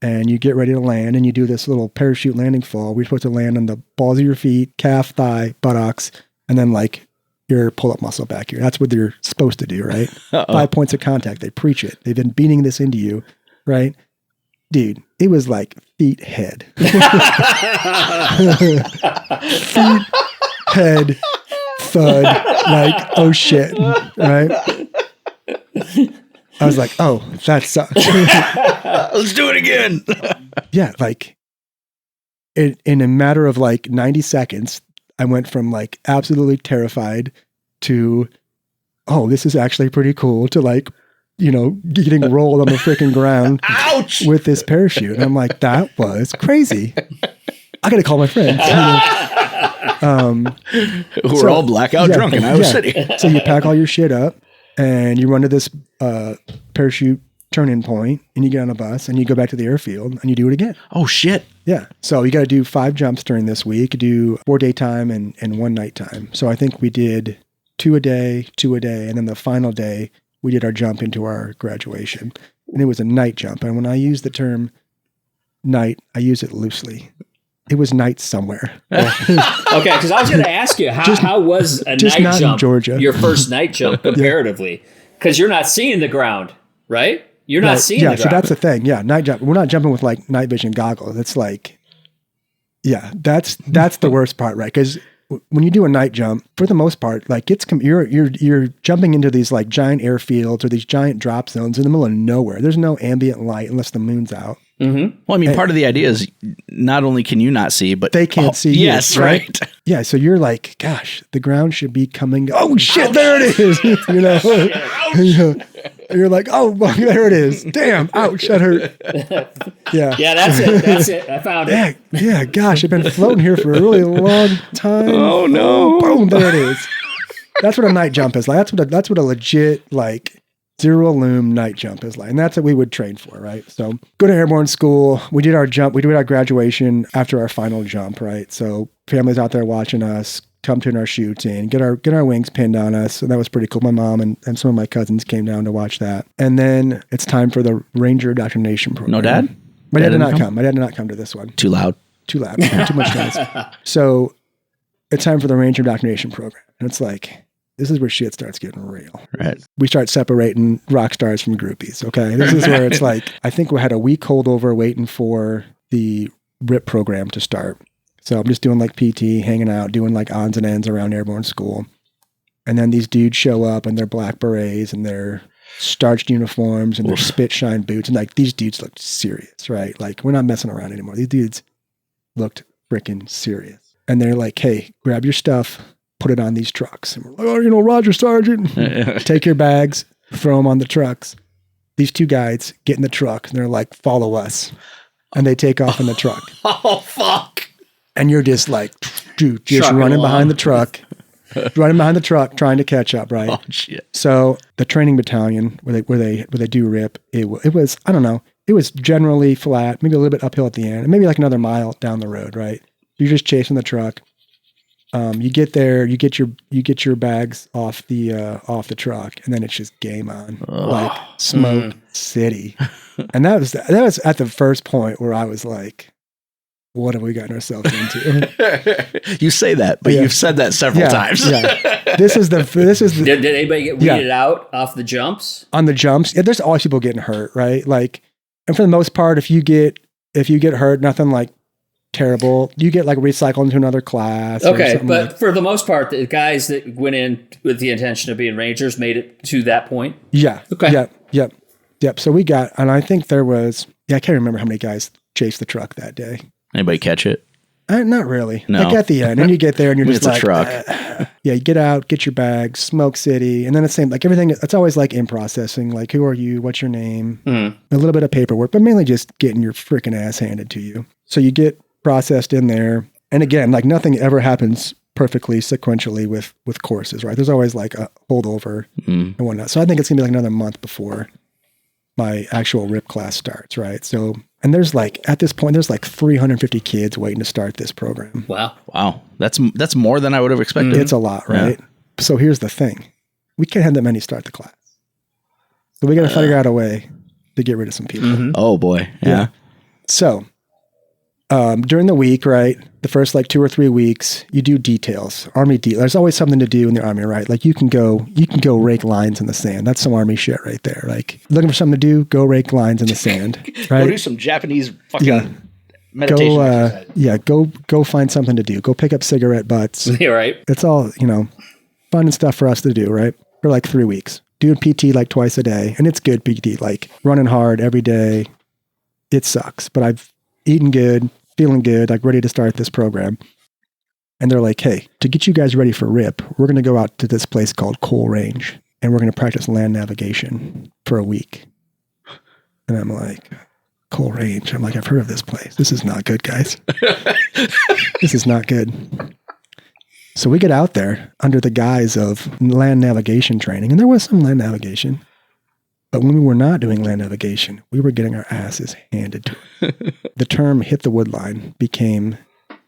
And you get ready to land, and you do this little parachute landing fall. We're supposed to land on the balls of your feet, calf, thigh, buttocks, and then like your pull-up muscle back here. That's what you're supposed to do, right? Uh-oh. 5 points of contact. They preach it. They've been beating this into you, right? Dude, it was like feet, head. Feet, head, thud, like, oh shit, right? I was like, oh, that sucks. Let's do it again. Yeah, like in a matter of like 90 seconds, I went from like absolutely terrified to, oh, this is actually pretty cool, to like, getting rolled on the freaking ground. Ouch! With this parachute. And I'm like, that was crazy. I got to call my friends. We're all blackout drunk in Iowa City. So you pack all your shit up and you run to this parachute turn-in point, and you get on a bus and you go back to the airfield and you do it again. Oh, shit. Yeah. So you got to do 5 jumps during this week, do 4 daytime and 1 nighttime. So I think we did 2 a day, and then the final day we did our jump into our graduation. And it was a night jump. And when I use the term night, I use it loosely. It was night somewhere. Okay, because I was going to ask you, how was a just night not jump, in Georgia. your first night jump comparatively? Because you're not seeing the ground, right? You're not seeing the ground. Yeah, so that's the thing. Yeah, night jump. We're not jumping with like night vision goggles. It's like, yeah, that's the worst part, right? Because when you do a night jump, for the most part, like you're jumping into these like giant airfields or these giant drop zones in the middle of nowhere. There's no ambient light unless the moon's out. Mm-hmm. Well, I mean, part of the idea is not only can you not see, but they can't see you. Yes, right. Yeah, so you're like, gosh, the ground should be coming. Oh shit, there it is. You're like, oh, there it is. Damn, ouch, that hurt. Yeah. Yeah, that's it. I found it. Yeah, gosh, I've been floating here for a really long time. Oh no. Boom, there it is. That's what a night jump is like. That's what a legit like zero loom night jump is like. And that's what we would train for, right? So go to airborne school. We did our jump. We did our graduation after our final jump, right? So families out there watching us come to our shooting, get our wings pinned on us. And that was pretty cool. My mom and some of my cousins came down to watch that. And then it's time for the Ranger indoctrination program. No dad? My dad did not come. My dad did not come to this one. Too loud. Too much noise. So it's time for the Ranger indoctrination program. And it's like, this is where shit starts getting real. Right. We start separating rock stars from groupies. Okay. This is where it's like, I think we had a week holdover waiting for the RIP program to start. So I'm just doing like PT, hanging out, doing like odds and ends around airborne school. And then these dudes show up in their black berets and their starched uniforms and their spit shine boots. And like these dudes looked serious, right? Like we're not messing around anymore. These dudes looked freaking serious. And they're like, hey, grab your stuff, put it on these trucks. And we're like, oh, Roger Sergeant, take your bags, throw them on the trucks. These 2 guides get in the truck and they're like, follow us. And they take off in the truck. Oh, fuck. And you're just like, dude, just running behind the truck, trying to catch up, right? Oh, shit. So the training battalion where they do RIP, it was, I don't know, it was generally flat, maybe a little bit uphill at the end, and maybe like another mile down the road, right? You're just chasing the truck. You get there, you get your bags off the truck, and then it's just game on, like Smoke City. And that was at the first point where I was like, what have we gotten ourselves into? You say that, but you've said that several times. This is the Did anybody get weeded out off the jumps? On the jumps, there's always people getting hurt, right? Like, and for the most part, if you get hurt, nothing like terrible. You get like recycled into another class. Okay, but for the most part, the guys that went in with the intention of being Rangers made it to that point? Yeah. Okay. Yep. So we got, and I think there was, I can't remember how many guys chased the truck that day. Anybody catch it? Not really. No. Like at the end, and you get there and you're just it's like, a truck. You get out, get your bags, Smoke City, and then it's same, like everything, it's always like in processing, like who are you, what's your name, a little bit of paperwork, but mainly just getting your freaking ass handed to you. So you get processed in there, and again, like nothing ever happens perfectly sequentially with courses, right? There's always like a holdover and whatnot. So I think it's gonna be like another month before my actual RIP class starts, right? So, and there's like, at this point, there's like 350 kids waiting to start this program. Wow. That's more than I would have expected. It's a lot, right? Yeah. So here's the thing. We can't have that many start the class. So we got to figure out a way to get rid of some people. Oh boy. Yeah. So, during the week, right, the first like 2 or 3 weeks, you do details, Army details. There's always something to do in the Army, right? Like you can go rake lines in the sand. That's some Army shit right there. Like looking for something to do, go rake lines in the sand. Right? Go do some Japanese fucking meditation exercise. Go find something to do. Go pick up cigarette butts. Yeah, right. It's all, fun and stuff for us to do, right? For like 3 weeks. Doing PT like twice a day. And it's good PT, like running hard every day. It sucks, but I've eaten good, feeling good, like ready to start this program. And they're like, hey, to get you guys ready for RIP, we're going to go out to this place called Coal Range, and we're going to practice land navigation for a week. And I'm like, Coal Range? I'm like, I've heard of this place. This is not good, guys. This is not good. So we get out there under the guise of land navigation training, and there was some land navigation. But when we were not doing land navigation, we were getting our asses handed to it. The term hit the wood line became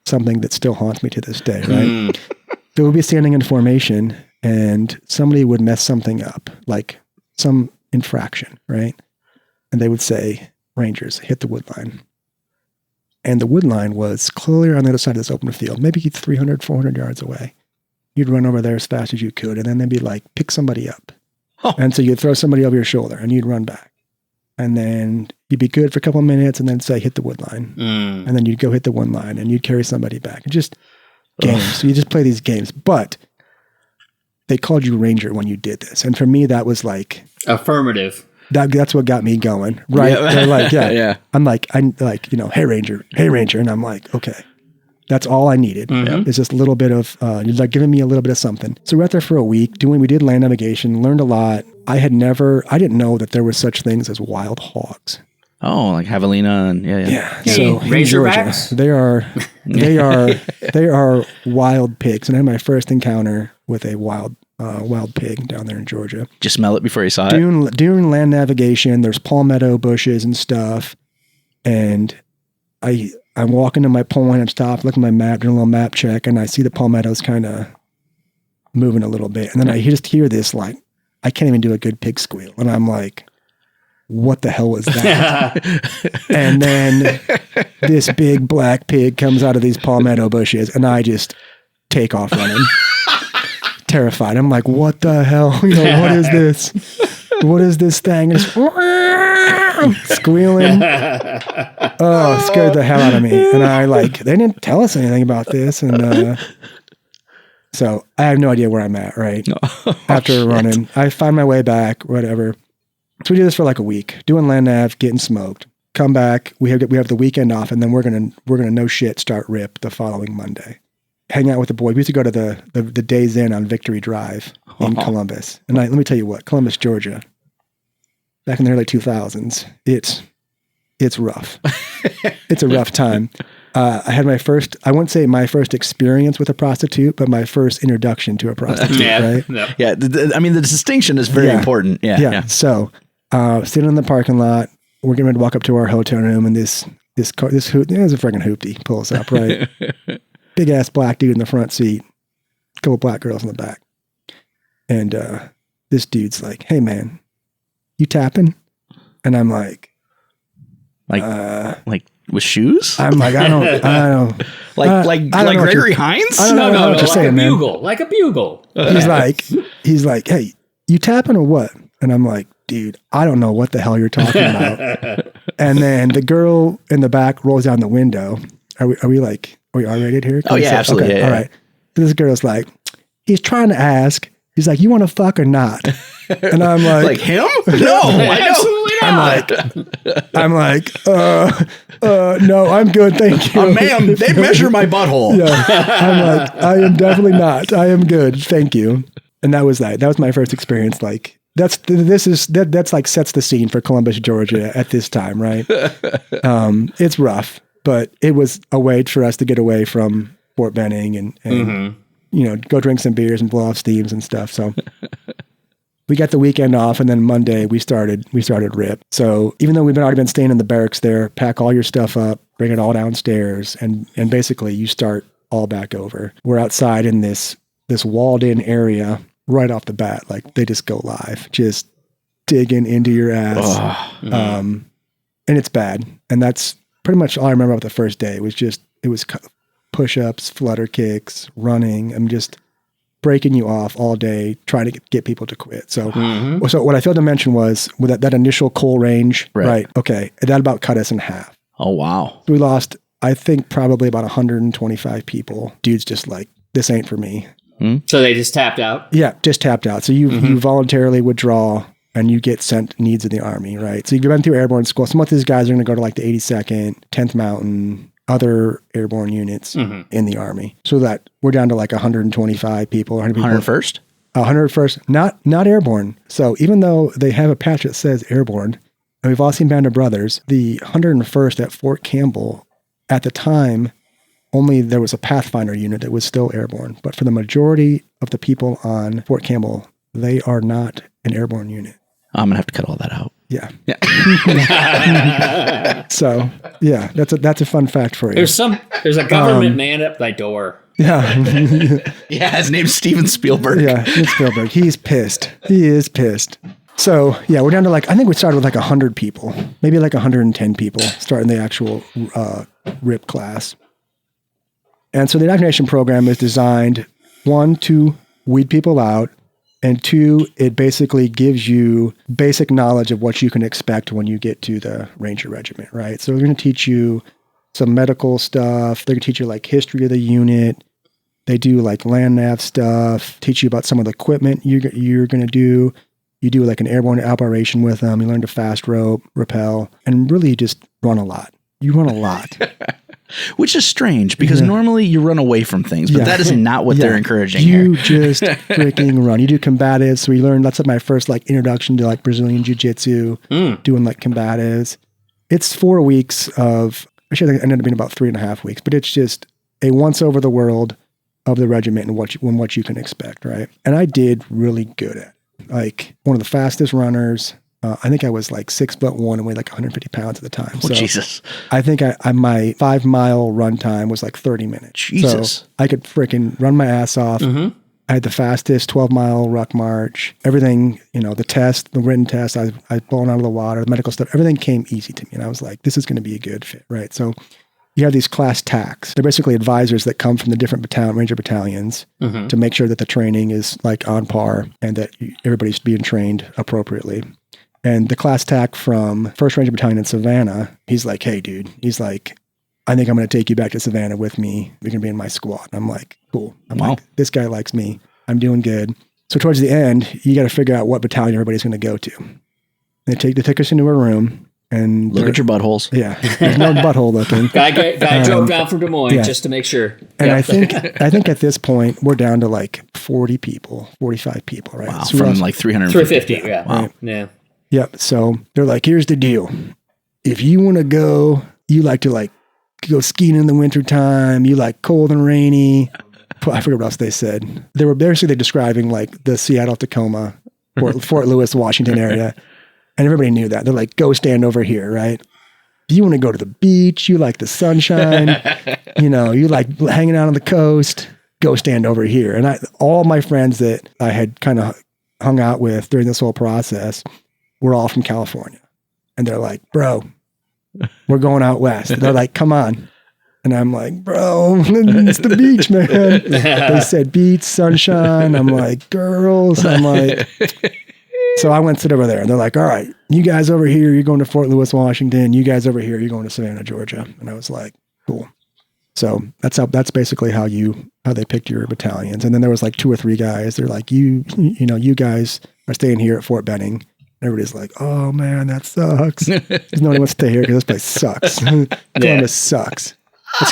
something that still haunts me to this day, right? So we'd be standing in formation and somebody would mess something up, like some infraction, right? And they would say, Rangers, hit the wood line. And the wood line was clearly on the other side of this open field, maybe 300, 400 yards away. You'd run over there as fast as you could, and then they'd be like, pick somebody up. Oh. And so you'd throw somebody over your shoulder and you'd run back. And then you'd be good for a couple of minutes and then say, hit the wood line. And then you'd go hit the one line and you'd carry somebody back. Just games. So you just play these games. But they called you Ranger when you did this. And for me, that was like... affirmative. That's what got me going. Right? Yeah. They're like, yeah. I'm like, hey, Ranger. And I'm like, okay. That's all I needed. Is just a little bit of, you're like giving me a little bit of something. So we're out there for a week we did land navigation, learned a lot. I didn't know that there were such things as wild hogs. Oh, like javelina and Yeah. So Razorbacks? They are wild pigs. And I had my first encounter with a wild pig down there in Georgia. Did you smell it before you saw it? During land navigation, there's palmetto bushes and stuff. And I'm walking to my point, I'm stopped, looking at my map, doing a little map check, and I see the palmettos kind of moving a little bit. And then I just hear this, like, I can't even do a good pig squeal. And I'm like, what the hell was that? And then this big black pig comes out of these palmetto bushes, and I just take off running. Terrified. I'm like, what the hell? What is this? What is this thing? It's squealing. Oh, it scared the hell out of me. And they didn't tell us anything about this. And so I have no idea where I'm at, right? After running, I find my way back, whatever. So we do this for like a week, doing land nav, getting smoked. Come back, we have the weekend off, and then we're gonna no shit start RIP the following Monday. Hang out with the boys. We used to go to the Days Inn on Victory Drive in Columbus. And let me tell you what, Columbus, Georgia, back in the early 2000s, it's rough. It's a rough time. I had I wouldn't say my first experience with a prostitute, but my first introduction to a prostitute, right? Yeah. The distinction is very important. Yeah. So, sitting in the parking lot, we're getting ready to walk up to our hotel room, and this car, there's a freaking hoopty pulls up, right? Big ass black dude in the front seat, a couple black girls in the back. And this dude's like, hey man, you tapping? And I'm like with shoes? I'm like, I don't. Like Gregory Hines? No, what you're like a bugle, like a bugle. He's like, hey, you tapping or what? And I'm like, dude, I don't know what the hell you're talking about. And then the girl in the back rolls down the window. Are we R-rated here? Oh, yeah, absolutely. Okay, yeah. All right. This girl's like, he's trying to ask. He's like, you want to fuck or not? And I'm like, Like him? No, I Absolutely not. I'm like, no, I'm good, thank you. Ma'am, they measure my butthole. Yeah. I'm like, I am definitely not. I am good, thank you. And that was that. That was my first experience. Like, that's like sets the scene for Columbus, Georgia at this time, right? It's rough, but it was a way for us to get away from Fort Benning and go drink some beers and blow off steams and stuff. So we got the weekend off, and then Monday we started RIP. So even though we've already been staying in the barracks there, pack all your stuff up, bring it all downstairs, and basically you start all back over. We're outside in this walled in area right off the bat. Like they just go live, just digging into your ass. And it's bad. And that's pretty much all I remember about the first day. It was push-ups, flutter kicks, running. I'm just breaking you off all day, trying to get people to quit. So, so what I failed to mention was with that initial coal range, right? Okay, that about cut us in half. Oh, wow. We lost, I think, probably about 125 people. Dude's just like, this ain't for me. So they just tapped out? Yeah, just tapped out. So you voluntarily withdraw and you get sent needs of the Army, right? So you've been through airborne school. Some of these guys are going to go to like the 82nd, 10th Mountain, other airborne units in the Army. So that we're down to like 125 people. 101st? 101st, not airborne. So even though they have a patch that says airborne, and we've all seen Band of Brothers, the 101st at Fort Campbell, at the time, only there was a Pathfinder unit that was still airborne. But for the majority of the people on Fort Campbell, they are not an airborne unit. I'm going to have to cut all that out. Yeah. So, yeah, that's a fun fact for you. There's a government man at my door. Yeah. Yeah, his name's Steven Spielberg. Yeah, it's Spielberg. He's pissed. He is pissed. So, yeah, we're down to I think we started with 100 people, maybe 110 people starting the actual RIP class. And so the indoctrination program is designed, 1, to weed people out, and 2, it basically gives you basic knowledge of what you can expect when you get to the Ranger Regiment, right? So they're going to teach you some medical stuff. They're going to teach you history of the unit. They do land nav stuff, teach you about some of the equipment you're going to do. You do an airborne operation with them. You learn to fast rope, rappel, and really just run a lot. You run a lot. Which is strange because normally you run away from things, but that is not what they're encouraging here. You just freaking run. You do combatives. So we learned, that's my first introduction to Brazilian Jiu-Jitsu, doing combatives. It's 4 weeks of, actually it ended up being about 3.5 weeks, but it's just a once over the world of the regiment and what you can expect, right? And I did really good at it. One of the fastest runners. I think I was 6'1" and weighed 150 pounds at the time. Oh, so Jesus. I think my 5-mile run time was 30 minutes. Jesus. So I could freaking run my ass off. I had the fastest 12-mile ruck march. Everything, the test, the written test, I was blown out of the water, the medical stuff, everything came easy to me. And I was like, this is going to be a good fit, right? So you have these class TACs. They're basically advisors that come from the different Ranger battalions to make sure that the training is on par and that everybody's being trained appropriately. And the class TAC from 1st Ranger Battalion in Savannah, he's like, hey, dude, he's like, I think I'm going to take you back to Savannah with me. You're going to be in my squad. And I'm like, cool. I'm like, this guy likes me. I'm doing good. So towards the end, you got to figure out what battalion everybody's going to go to. They take us into a room and look at your buttholes. Yeah, there's no butthole looking. Guy drove down from Des Moines just to make sure. And I think at this point we're down to 40 people, 45 people, right? Wow, so from 350. Yeah. Wow. Right. Yeah. Yep. So they're like, here's the deal. If you want to go, you like to go skiing in the wintertime, you like cold and rainy. I forget what else they said. They were basically describing the Seattle, Tacoma, Fort Lewis, Washington area. And everybody knew that. They're like, go stand over here, right? If you want to go to the beach, you like the sunshine, you like hanging out on the coast, go stand over here. And all my friends that I had kind of hung out with during this whole process were all from California. And they're like, bro, We're going out west. And they're like, come on. And I'm like, bro, it's the beach, man. They said beach, sunshine. I'm like, girls. I'm like, so I went sit over there and they're like, all right, you guys over here, you're going to Fort Lewis, Washington. You guys over here, you're going to Savannah, Georgia. And I was like, cool. So that's basically how they picked your battalions. And then there was like 2 or 3 guys. They're like, you guys are staying here at Fort Benning. Everybody's like, oh man, that sucks. Because nobody wants to stay here because this place sucks. Columbus sucks.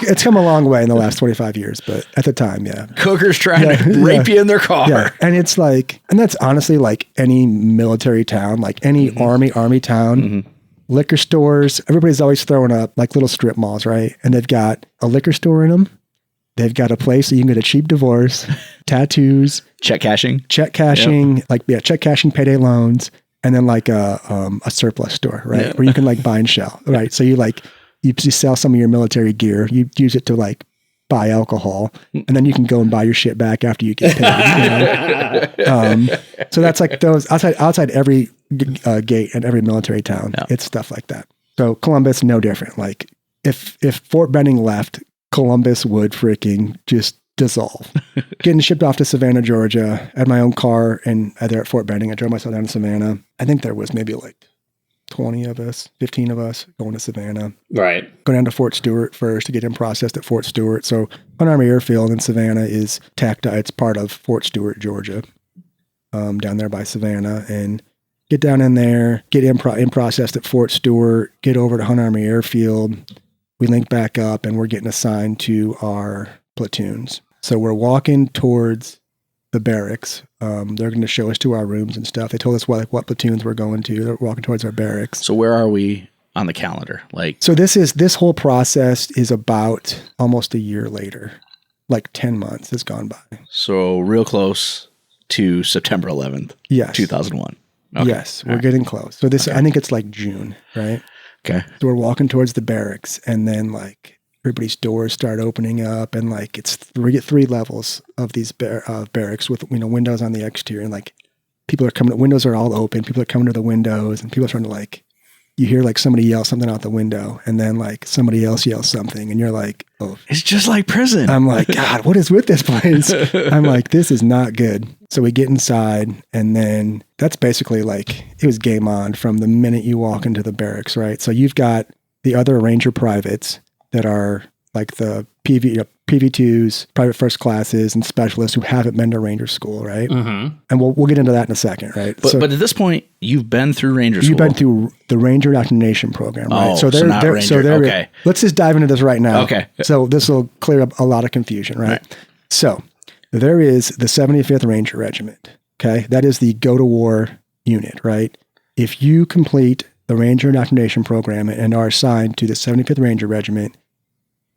It's come a long way in the last 25 years, but at the time, yeah. Cookers trying to rape you in their car. Yeah. And it's like, and that's honestly like any military town, like any army town, liquor stores. Everybody's always throwing up like little strip malls, right? And they've got a liquor store in them. They've got a place that you can get a cheap divorce, tattoos, check cashing, check cashing, payday loans, and then like a surplus store, right? Yeah. Where you can like buy and sell, right? So you sell some of your military gear. You use it to like buy alcohol, and then you can go and buy your shit back after you get paid. You know? So that's like those outside every gate in every military town. Yeah. It's stuff like that. So Columbus, no different. Like if Fort Benning left, Columbus would freaking just dissolve. Getting shipped off to Savannah, Georgia. I had my own car, and there at Fort Benning, I drove myself down to Savannah. I think there was maybe like 20 of us, 15 of us going to Savannah. Right. Go down to Fort Stewart first to get him processed at Fort Stewart. So Hunt Army Airfield in Savannah is it's part of Fort Stewart, Georgia, down there by Savannah. And get down in there, get him processed at Fort Stewart, get over to Hunt Army Airfield. We link back up and we're getting assigned to our platoons. So we're walking towards the barracks. They're going to show us to our rooms and stuff. They told us what platoons we're going to. They're walking towards our barracks. So where are we on the calendar? So this whole process is about almost a year later. Like 10 months has gone by. So real close to September 11th, yes. 2001. Okay. Yes, we're getting close. So this, I think it's like June, right? Okay. So we're walking towards the barracks, and then like everybody's doors start opening up, and like we get 3 levels of these barracks with windows on the exterior, and like people are coming. Windows are all open. People are coming to the windows, and people are trying to like. You hear like somebody yell something out the window, and then like somebody else yells something, and you're like, "Oh, it's just like prison." I'm like, God, what is with this place? I'm like, this is not good. So we get inside, and then that's basically like it was game on from the minute you walk into the barracks, right? So you've got the other Ranger privates that are like the PV2s, private first classes, and specialists who haven't been to Ranger school, right? Mm-hmm. And we'll get into that in a second, right? But at this point, you've been through Ranger school. You've been through the Ranger Indoctrination program, right? Oh, so not Ranger. Okay. Let's just dive into this right now. Okay. So this will clear up a lot of confusion, right? So there is the 75th Ranger Regiment, okay? That is the go-to-war unit, right? If you complete the Ranger Indoctrination program and are assigned to the 75th Ranger Regiment,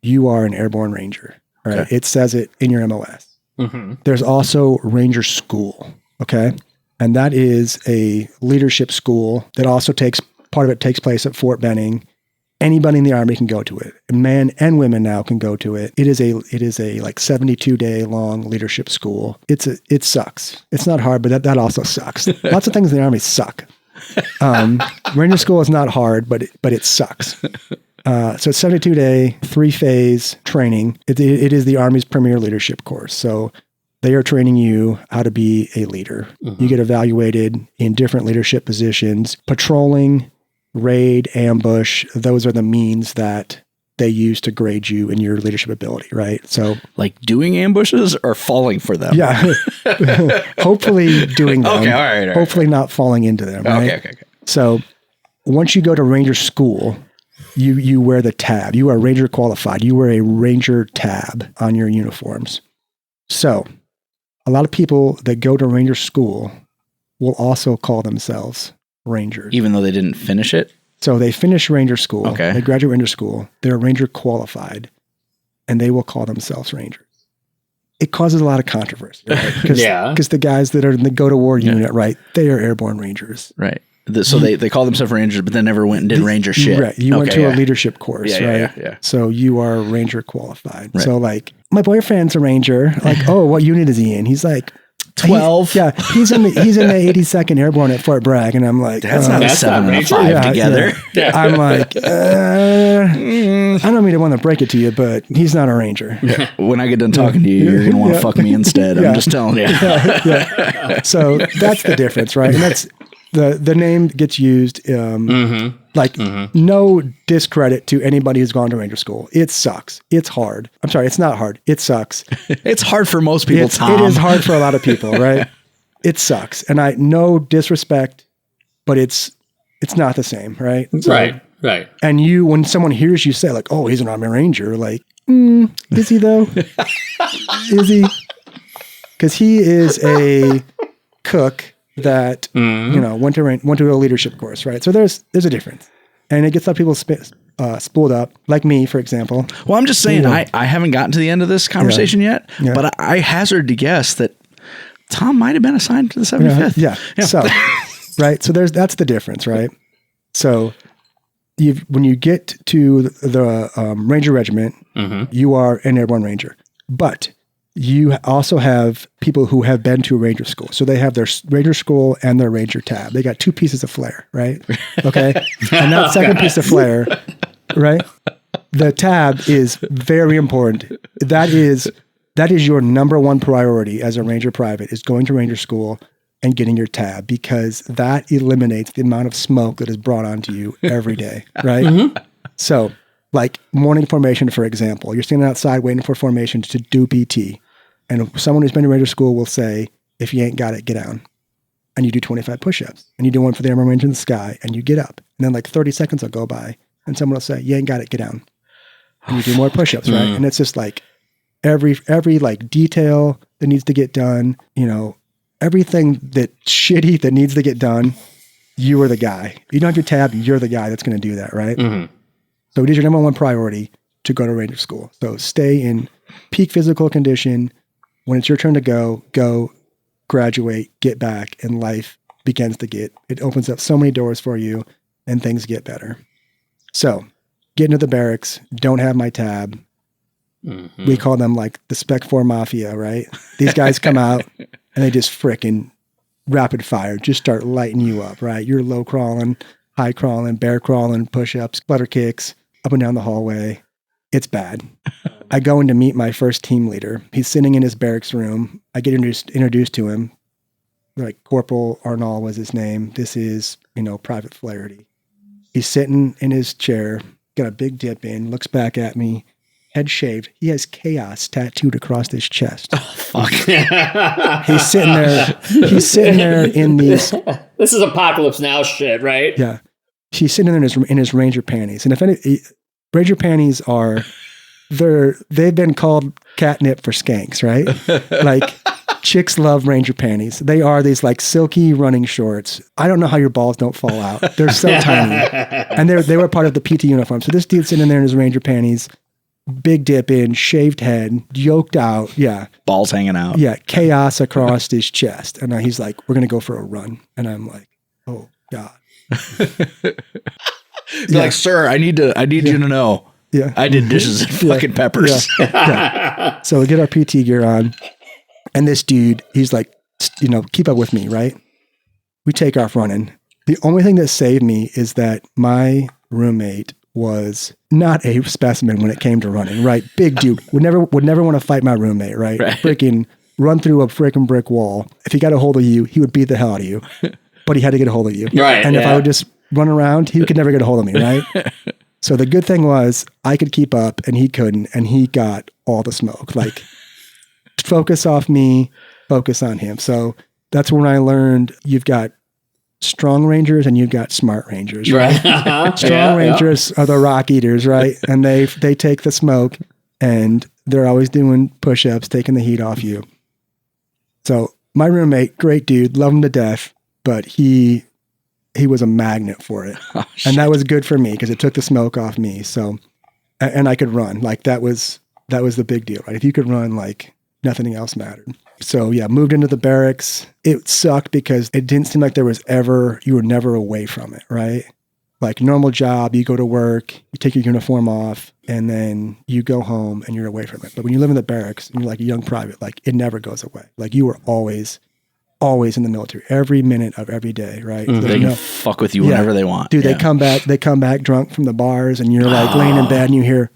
you are an Airborne Ranger, right? Okay. It says it in your MOS. Mm-hmm. There's also Ranger School, okay? And that is a leadership school that also part of it takes place at Fort Benning. Anybody in the Army can go to it. Men and women now can go to it. It is a like 72-day long leadership school. It sucks. It's not hard, but that also sucks. Lots of things in the Army suck. Ranger School is not hard, but it sucks. So it's 72-day, 3-phase training. It is the Army's premier leadership course. So they are training you how to be a leader. Mm-hmm. You get evaluated in different leadership positions. Patrolling, raid, ambush, those are the means that they use to grade you in your leadership ability, right? So, like doing ambushes or falling for them? Yeah. Hopefully doing them. Okay, all right. Hopefully not falling into them, right? Okay. So once you go to Ranger School, you wear the tab. You are Ranger qualified. You wear a Ranger tab on your uniforms. So a lot of people that go to Ranger School will also call themselves Rangers. Even though they didn't finish it? So they finish Ranger School. Okay. They graduate Ranger School. They're Ranger qualified, and they will call themselves Rangers. It causes a lot of controversy, right? Because the guys that are in the go-to-war unit, right, they are Airborne Rangers. Right. So they call themselves Rangers, but then never went and did Ranger shit. Right. You went to a leadership course, right? Yeah. So you are Ranger qualified. Right. So like, my boyfriend's a Ranger. Like, oh, what unit is he in? He's like, 12. Yeah, he's in the 82nd Airborne at Fort Bragg, and I'm like, That's not a That's 7 not and a Ranger. 5 Yeah, together. Yeah. I'm like, I don't mean to want to break it to you, but he's not a Ranger. When I get done talking to you, you're going to want to fuck me instead. Yeah. I'm just telling you. Yeah. So that's the difference, right? And that's the name gets used. No discredit to anybody who's gone to Ranger school. It sucks. It's hard. I'm sorry, it's not hard. It sucks. It's hard for most people, Tom. It is hard for a lot of people, right? It sucks. And I no disrespect, but it's not the same, right? So, Right. And when someone hears you say like, "Oh, he's an Army Ranger," like, is he though? Is he? Because he is a cook that went to a leadership course, right? So there's a difference, and it gets a lot of people spooled up, like me, for example. Well, I'm just saying, I haven't gotten to the end of this conversation yet, but I hazard to guess that Tom might have been assigned to the 75th. Yeah. So, right. So that's the difference, right? So when you get to the Ranger Regiment, you are an Airborne Ranger, but you also have people who have been to Ranger school. So they have their Ranger school and their Ranger tab. They got 2 pieces of flair, right? Okay. And that second piece of flair, right? The tab is very important. That is your number one priority as a Ranger private, is going to Ranger school and getting your tab, because that eliminates the amount of smoke that is brought onto you every day, right? So like morning formation, for example, you're standing outside waiting for formation to do PT. And someone who's been to Ranger school will say, if you ain't got it, get down. And you do 25 push-ups. And you do one for the Airborne Ranger in the sky, and you get up. And then like 30 seconds will go by, and someone will say, you ain't got it, get down. And you do more push-ups, right? And it's just like every like detail that needs to get done, everything that shitty that needs to get done, you are the guy. You don't have your tab, you're the guy that's going to do that, right? So it is your number one priority to go to Ranger school. So stay in peak physical condition. When it's your turn to go, graduate, get back, and life begins to it opens up so many doors for you, and things get better. So get into the barracks, don't have my tab. We call them like the Spec 4 Mafia, right? These guys come out and they just frickin' rapid fire, just start lighting you up, right? You're low crawling, high crawling, bear crawling, push-ups, flutter kicks, up and down the hallway. It's bad. I go in to meet my first team leader. He's sitting in his barracks room. I get introduced to him. Like Corporal Arnold was his name. This is, Private Flaherty. He's sitting in his chair, got a big dip in, looks back at me, head shaved. He has chaos tattooed across his chest. Oh, fuck. He's sitting there in these. This is Apocalypse Now shit, right? Yeah. He's sitting there in his Ranger panties. And if any, Ranger panties they've been called catnip for skanks, right? Like chicks love Ranger panties. They are these like silky running shorts. I don't know how your balls don't fall out. They're so tiny. And they were part of the PT uniform. So this dude's sitting there in his Ranger panties, big dip in, shaved head, yoked out. Yeah. Balls hanging out. Yeah. Chaos across his chest. And he's like, we're going to go for a run. And I'm like, oh God. Like, sir, I need you to know. Yeah. I did dishes and fucking peppers. Yeah. So we get our PT gear on, and this dude, he's like, keep up with me, right? We take off running. The only thing that saved me is that my roommate was not a specimen when it came to running, right? Big dude. Would never want to fight my roommate, right? Freaking run through a freaking brick wall. If he got a hold of you, he would beat the hell out of you. But he had to get a hold of you. Right. And if I would just run around, he could never get a hold of me, right? So the good thing was I could keep up and he couldn't, and he got all the smoke. Like, focus off me, focus on him. So that's when I learned you've got strong Rangers and you've got smart Rangers, right? Strong Rangers are the rock eaters, right? And they take the smoke, and they're always doing push-ups, taking the heat off you. So my roommate, great dude, love him to death, but he was a magnet for it. Oh, and that was good for me because it took the smoke off me. So, and I could run. Like that was the big deal, right? If you could run, like nothing else mattered. So yeah, moved into the barracks. It sucked because it didn't seem like you were never away from it, right? like normal job, you go to work, you take your uniform off, and then you go home and you're away from it. But when you live in the barracks and you're like a young private, like it never goes away. Like you were always in the military, every minute of every day, right? Mm-hmm. They can fuck with you whenever they want. Dude, they come back drunk from the bars and you're like laying in bed and you hear,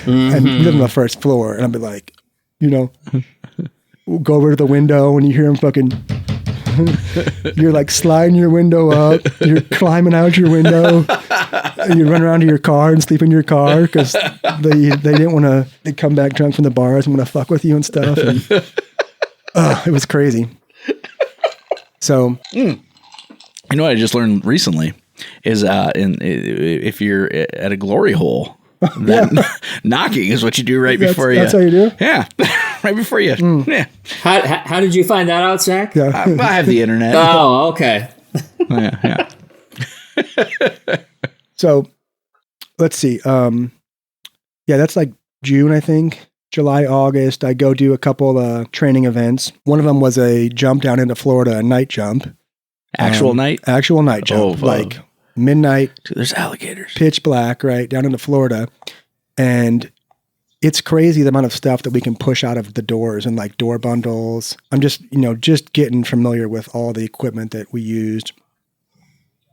and you live on the first floor. And I'll be like, we'll go over to the window and you hear them fucking, you're like sliding your window up, you're climbing out your window, and you run around to your car and sleep in your car because they didn't want to, they come back drunk from the bars and want to fuck with you and stuff. And, it was crazy. So, you know what I just learned recently is if you're at a glory hole, then knocking is what you do before you. That's how you do? Yeah, right before you. Yeah. How did you find that out, Zach? Yeah. I have the internet. Oh, okay. Yeah. So, let's see. That's like June, I think. July, August, I go do a couple training events. One of them was a jump down into Florida, a night jump. Actual night jump, like midnight. Dude, there's alligators. Pitch black, right, down into Florida. And it's crazy the amount of stuff that we can push out of the doors and like door bundles. I'm just getting familiar with all the equipment that we used.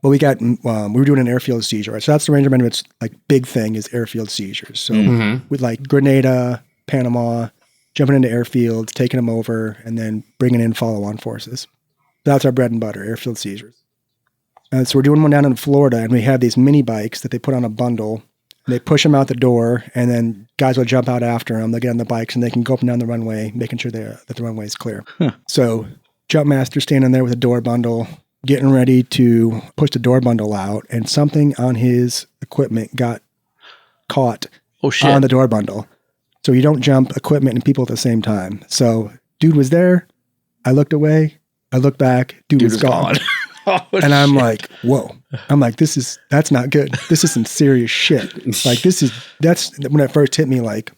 But we were doing an airfield seizure, right? So that's the Ranger Regiment's like big thing is airfield seizures. So with like Grenada, Panama, jumping into airfields, taking them over, and then bringing in follow-on forces. That's our bread and butter, airfield seizures. And so we're doing one down in Florida, and we have these mini bikes that they put on a bundle. And they push them out the door, and then guys will jump out after them. They'll get on the bikes, and they can go up and down the runway, making sure that the runway is clear. Huh. So jump master standing there with a door bundle, getting ready to push the door bundle out, and something on his equipment got caught on the door bundle. So you don't jump equipment and people at the same time. So dude was there. I looked away. I looked back. Dude was gone. And I'm like, whoa. I'm like, that's not good. This is some serious shit. Like that's when it first hit me, like,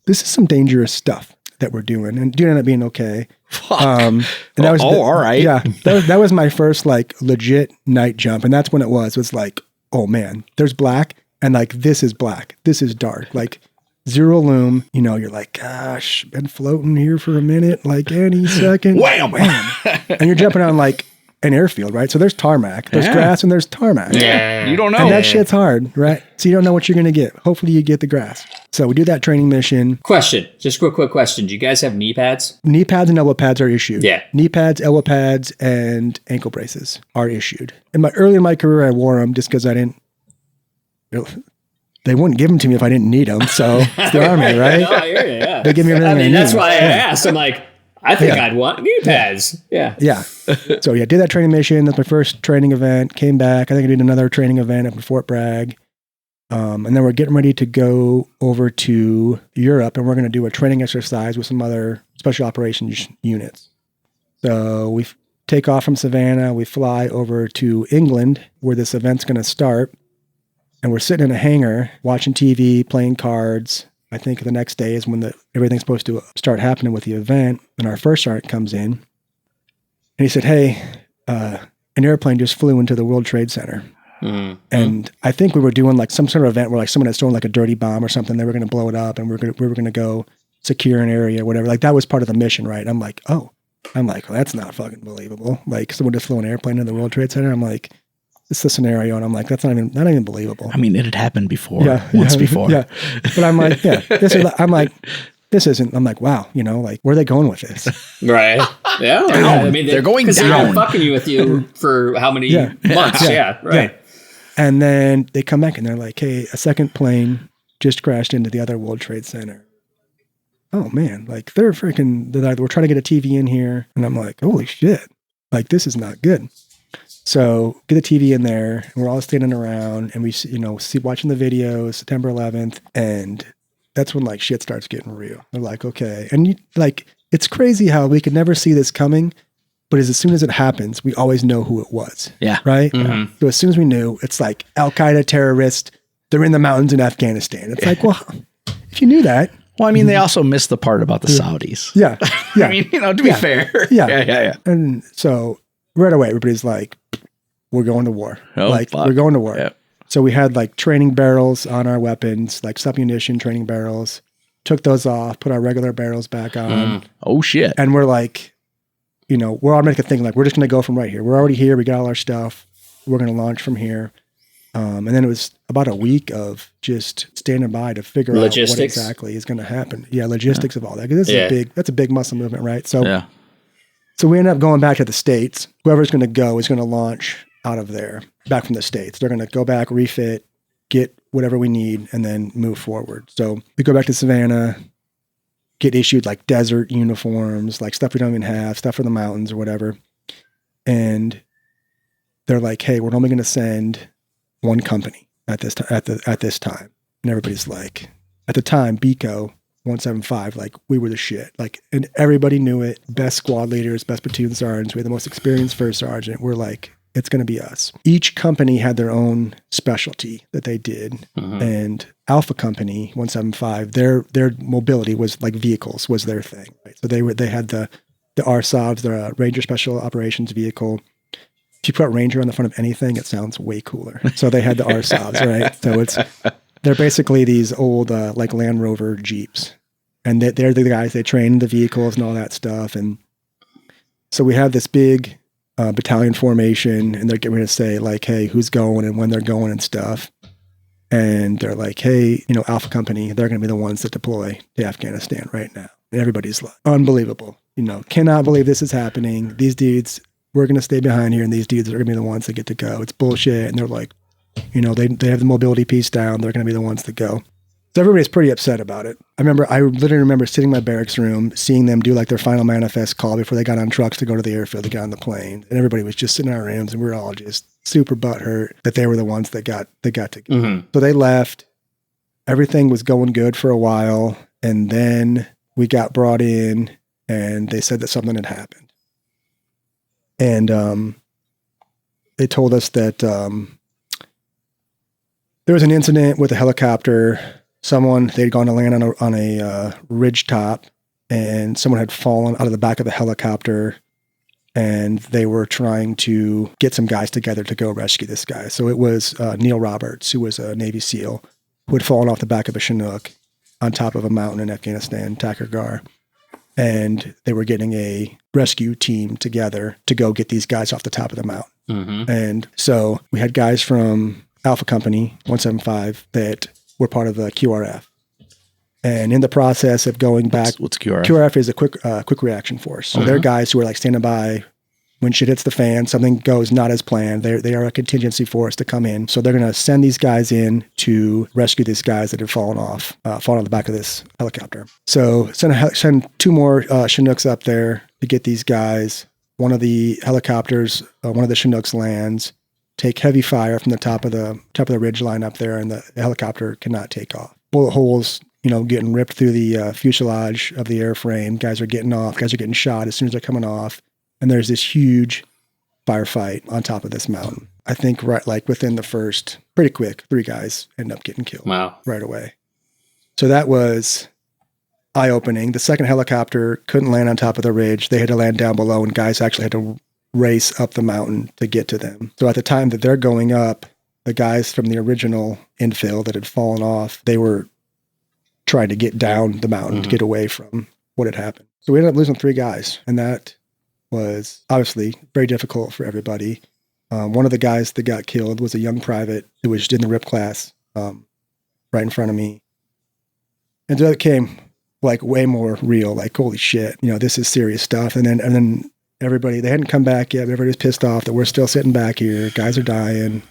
this is some dangerous stuff that we're doing. And dude ended up being okay. Fuck. And that was all right. Yeah. That was my first like legit night jump. And that's when it was like, oh man, there's black. And like, this is black. This is dark. Like, zero loom, you're like, gosh, been floating here for a minute, like any second. Wham! And you're jumping on like an airfield, right? So there's tarmac, there's grass, and there's tarmac. Yeah. You don't know. And that shit's hard, right? So you don't know what you're going to get. Hopefully you get the grass. So we do that training mission. Question, just a quick question. Do you guys have knee pads? Knee pads and elbow pads are issued. Yeah. Knee pads, elbow pads, and ankle braces are issued. Early in my career, I wore them just because I didn't, they wouldn't give them to me if I didn't need them. So it's the Army, right? No, I hear you, yeah. They give me everything I need. That's why I asked. I'm like, I think I'd want knee pads. Yeah. Yeah. So did that training mission. That's my first training event. Came back. I think I did another training event up in Fort Bragg. And then we're getting ready to go over to Europe, and we're going to do a training exercise with some other special operations units. So we take off from Savannah. We fly over to England, where this event's going to start. And we're sitting in a hangar watching TV, playing cards. I think the next day is when everything's supposed to start happening with the event. And our first sergeant comes in and he said, hey, an airplane just flew into the World Trade Center. Mm-hmm. And I think we were doing like some sort of event where like someone had stolen like a dirty bomb or something. They were going to blow it up and we were going to go secure an area or whatever. Like that was part of the mission, right? I'm like, well, that's not fucking believable. Like someone just flew an airplane into the World Trade Center. I'm like, it's the scenario, and I'm like, that's not even believable. I mean, it had happened before, once before. Yeah, but I'm like, this isn't. I'm like, wow, like, where are they going with this? Right. Yeah. I mean, they're going down. They're fucking you with you for how many months? Yeah. Right. Yeah. And then they come back and they're like, hey, a second plane just crashed into the other World Trade Center. Oh man, like we're trying to get a TV in here, and I'm like, holy shit, like this is not good. So get the TV in there, and we're all standing around, and we, watching the videos, September 11th, and that's when like shit starts getting real. They're like, okay, and it's crazy how we could never see this coming, but as soon as it happens, we always know who it was. Yeah, right. Mm-hmm. So as soon as we knew, it's like Al Qaeda terrorists. They're in the mountains in Afghanistan. It's like, well, if you knew that. Well, I mean, they also missed the part about the Saudis. Yeah. I mean, to be fair. Yeah. And so right away, everybody's like, we're going to war. Oh, fuck. We're going to war. Yep. So we had like training barrels on our weapons, like submunition training barrels. Took those off, put our regular barrels back on. Oh, shit. And we're like, we're automatically thinking like, we're just going to go from right here. We're already here. We got all our stuff. We're going to launch from here. And then it was about a week of just standing by to figure out what exactly is going to happen. Yeah, logistics of all that. Because that's a big muscle movement, right? So, so we ended up going back to the States. Whoever's going to go is going to launch out of there, back from the States. They're going to go back, refit, get whatever we need, and then move forward. So we go back to Savannah, get issued like desert uniforms, like stuff we don't even have, stuff for the mountains or whatever. And they're like, hey, we're only going to send one company at this time. And everybody's like, at the time, BECO 175, like we were the shit. Like, and everybody knew it. Best squad leaders, best platoon sergeants. We had the most experienced first sergeant. We're like, it's going to be us. Each company had their own specialty that they did. And Alpha Company 175, their mobility was like vehicles was their thing. Right? So they had the RSOVs, the Ranger Special Operations Vehicle. If you put Ranger on the front of anything, it sounds way cooler. So they had the RSOVs, right? So they're basically these old like Land Rover Jeeps. And they're the guys, they train the vehicles and all that stuff. And so we have this big battalion formation, and they're getting ready to say like, hey, who's going and when they're going and stuff. And they're like, hey, Alpha Company, they're going to be the ones that deploy to Afghanistan right now. And everybody's like, unbelievable. Cannot believe this is happening. These dudes, we're going to stay behind here, and these dudes are going to be the ones that get to go. It's bullshit. And they're like, they have the mobility piece down. They're going to be the ones that go. So everybody's pretty upset about it. I literally remember sitting in my barracks room, seeing them do like their final manifest call before they got on trucks to go to the airfield to get on the plane. And everybody was just sitting in our rooms, and we were all just super butthurt that they were the ones that got to go. So they left. Everything was going good for a while. And then we got brought in, and they said that something had happened. And they told us that there was an incident with a helicopter. They'd gone to land on a ridge top, and someone had fallen out of the back of the helicopter, and they were trying to get some guys together to go rescue this guy. So it was Neil Roberts, who was a Navy SEAL, who had fallen off the back of a Chinook on top of a mountain in Afghanistan, Takur. And they were getting a rescue team together to go get these guys off the top of the mountain. And so we had guys from Alpha Company 175 that were part of the QRF. And in the process of going back, what's QRF? QRF is a quick reaction force. So they're guys who are like standing by when shit hits the fan, something goes not as planned. They are a contingency force to come in. So they're going to send these guys in to rescue these guys that had fallen on the back of this helicopter. So send two more Chinooks up there to get these guys. One of the helicopters, one of the Chinooks lands, take heavy fire from the top of the ridge line up there, and the helicopter cannot take off. Bullet holes, getting ripped through the fuselage of the airframe. Guys are getting off. Guys are getting shot as soon as they're coming off. And there's this huge firefight on top of this mountain. I think within the first, pretty quick, 3 guys end up getting killed. Wow. Right away. So that was eye-opening. The second helicopter couldn't land on top of the ridge. They had to land down below, and guys actually had to race up the mountain to get to them. So at the time that they're going up, the guys from the original infill that had fallen off, they were trying to get down the mountain to get away from what had happened. So we ended up losing 3 guys, and that was obviously very difficult for everybody. One of the guys that got killed was a young private who was in the RIP class right in front of me. And so it became like way more real, like, holy shit, this is serious stuff. And then everybody, they hadn't come back yet, but everybody's pissed off that we're still sitting back here. Guys are dying.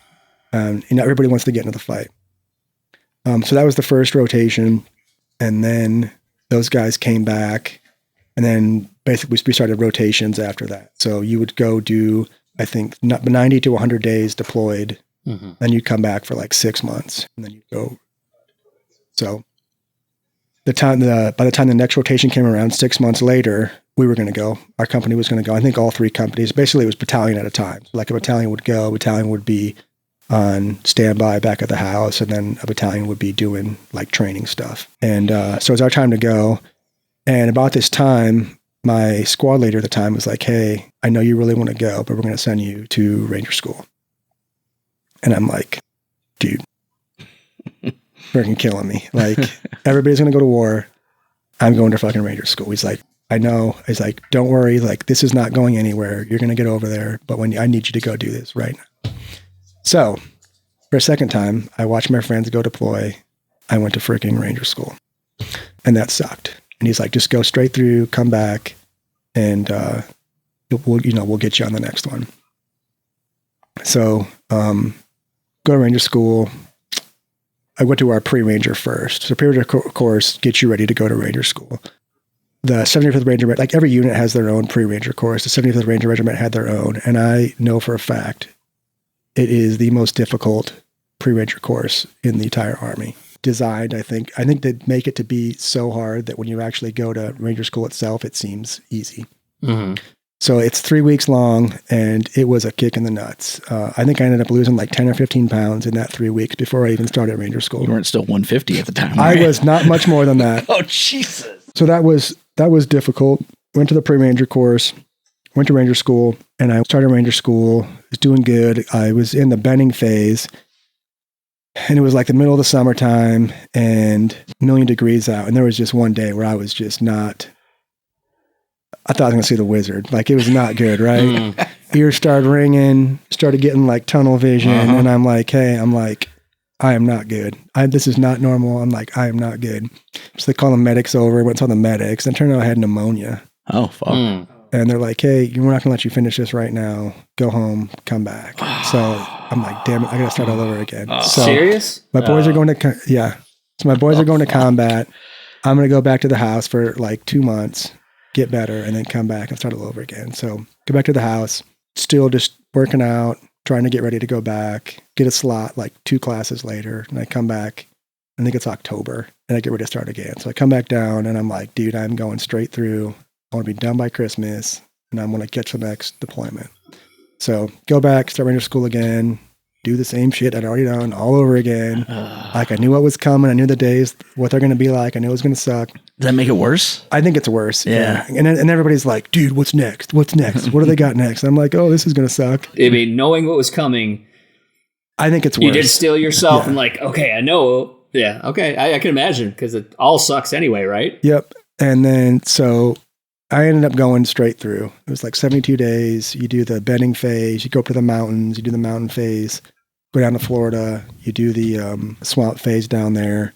Everybody wants to get into the fight. So that was the first rotation. And then those guys came back. And then basically we started rotations after that. So you would go do, I think, 90 to 100 days deployed. Then you'd come back for like 6 months. And then you'd go. So by the time the next rotation came around, 6 months later, we were going to go. Our company was going to go. I think all 3 companies. Basically, it was battalion at a time. So like a battalion would go. A battalion would be on standby back at the house. And then a battalion would be doing like training stuff. And so it was our time to go. And about this time, my squad leader at the time was like, hey, I know you really want to go, but we're going to send you to Ranger School. And I'm like, dude, freaking killing me. Like, everybody's going to go to war. I'm going to fucking Ranger school. He's like, I know. He's like, don't worry. Like, this is not going anywhere. You're going to get over there. But I need you to go do this right now. So for a second time, I watched my friends go deploy. I went to freaking Ranger school, and that sucked. And he's like, just go straight through, come back, and we'll get you on the next one. So go to Ranger school. I went to our pre-Ranger first. So pre-Ranger course gets you ready to go to Ranger school. The 75th Ranger, like every unit has their own pre-Ranger course. The 75th Ranger Regiment had their own. And I know for a fact it is the most difficult pre-Ranger course in the entire Army. Designed, I think they make it to be so hard that when you actually go to Ranger school itself, it seems easy. Mm-hmm. So it's 3 weeks long, and it was a kick in the nuts. I think I ended up losing like 10 or 15 pounds in that 3 weeks before I even started Ranger school. You weren't still 150 at the time, right? I was not much more than that. Oh, Jesus. So that was difficult. Went to the pre-Ranger course, went to Ranger school, and I started Ranger school. Was doing good. I was in the bending phase, and it was like the middle of the summertime and 1,000,000 degrees out. And there was just one day where I was just not... I thought I was going to see the wizard. Like, it was not good, right? Ears started ringing, started getting like tunnel vision. And I'm like, hey, I am not good. This is not normal. I'm like, I am not good. So they call the medics over, went and saw the medics, and it turned out I had pneumonia. Oh, fuck. And they're like, hey, we're not going to let you finish this right now. Go home, come back. So I'm like, damn it, I got to start all over again. So serious? My boys are going to, So my boys are going to combat. I'm going to go back to the house for like 2 months. Get better, and then come back and start all over again. So go back to the house, still just working out, trying to get ready to go back, get a slot like 2 classes later, and I come back, I think it's October, and I get ready to start again. So I come back down, and I'm like, dude, I'm going straight through. I want to be done by Christmas, and I'm going to get to the next deployment. So go back, start Ranger school again, do the same shit I'd already done all over again. Like, I knew what was coming. I knew the days, what they're going to be like. I knew it was going to suck. Does that make it worse? I think it's worse. Yeah. And everybody's like, dude, what's next? What's next? What do they got next? I'm like, oh, this is going to suck. I mean, knowing what was coming, I think it's worse. You did steel yourself and like, okay, I know. Yeah. Okay. I can imagine, because it all sucks anyway, right? Yep. And then, so I ended up going straight through. It was like 72 days. You do the bedding phase. You go up to the mountains. You do the mountain phase. Go down to Florida. You do the swamp phase down there.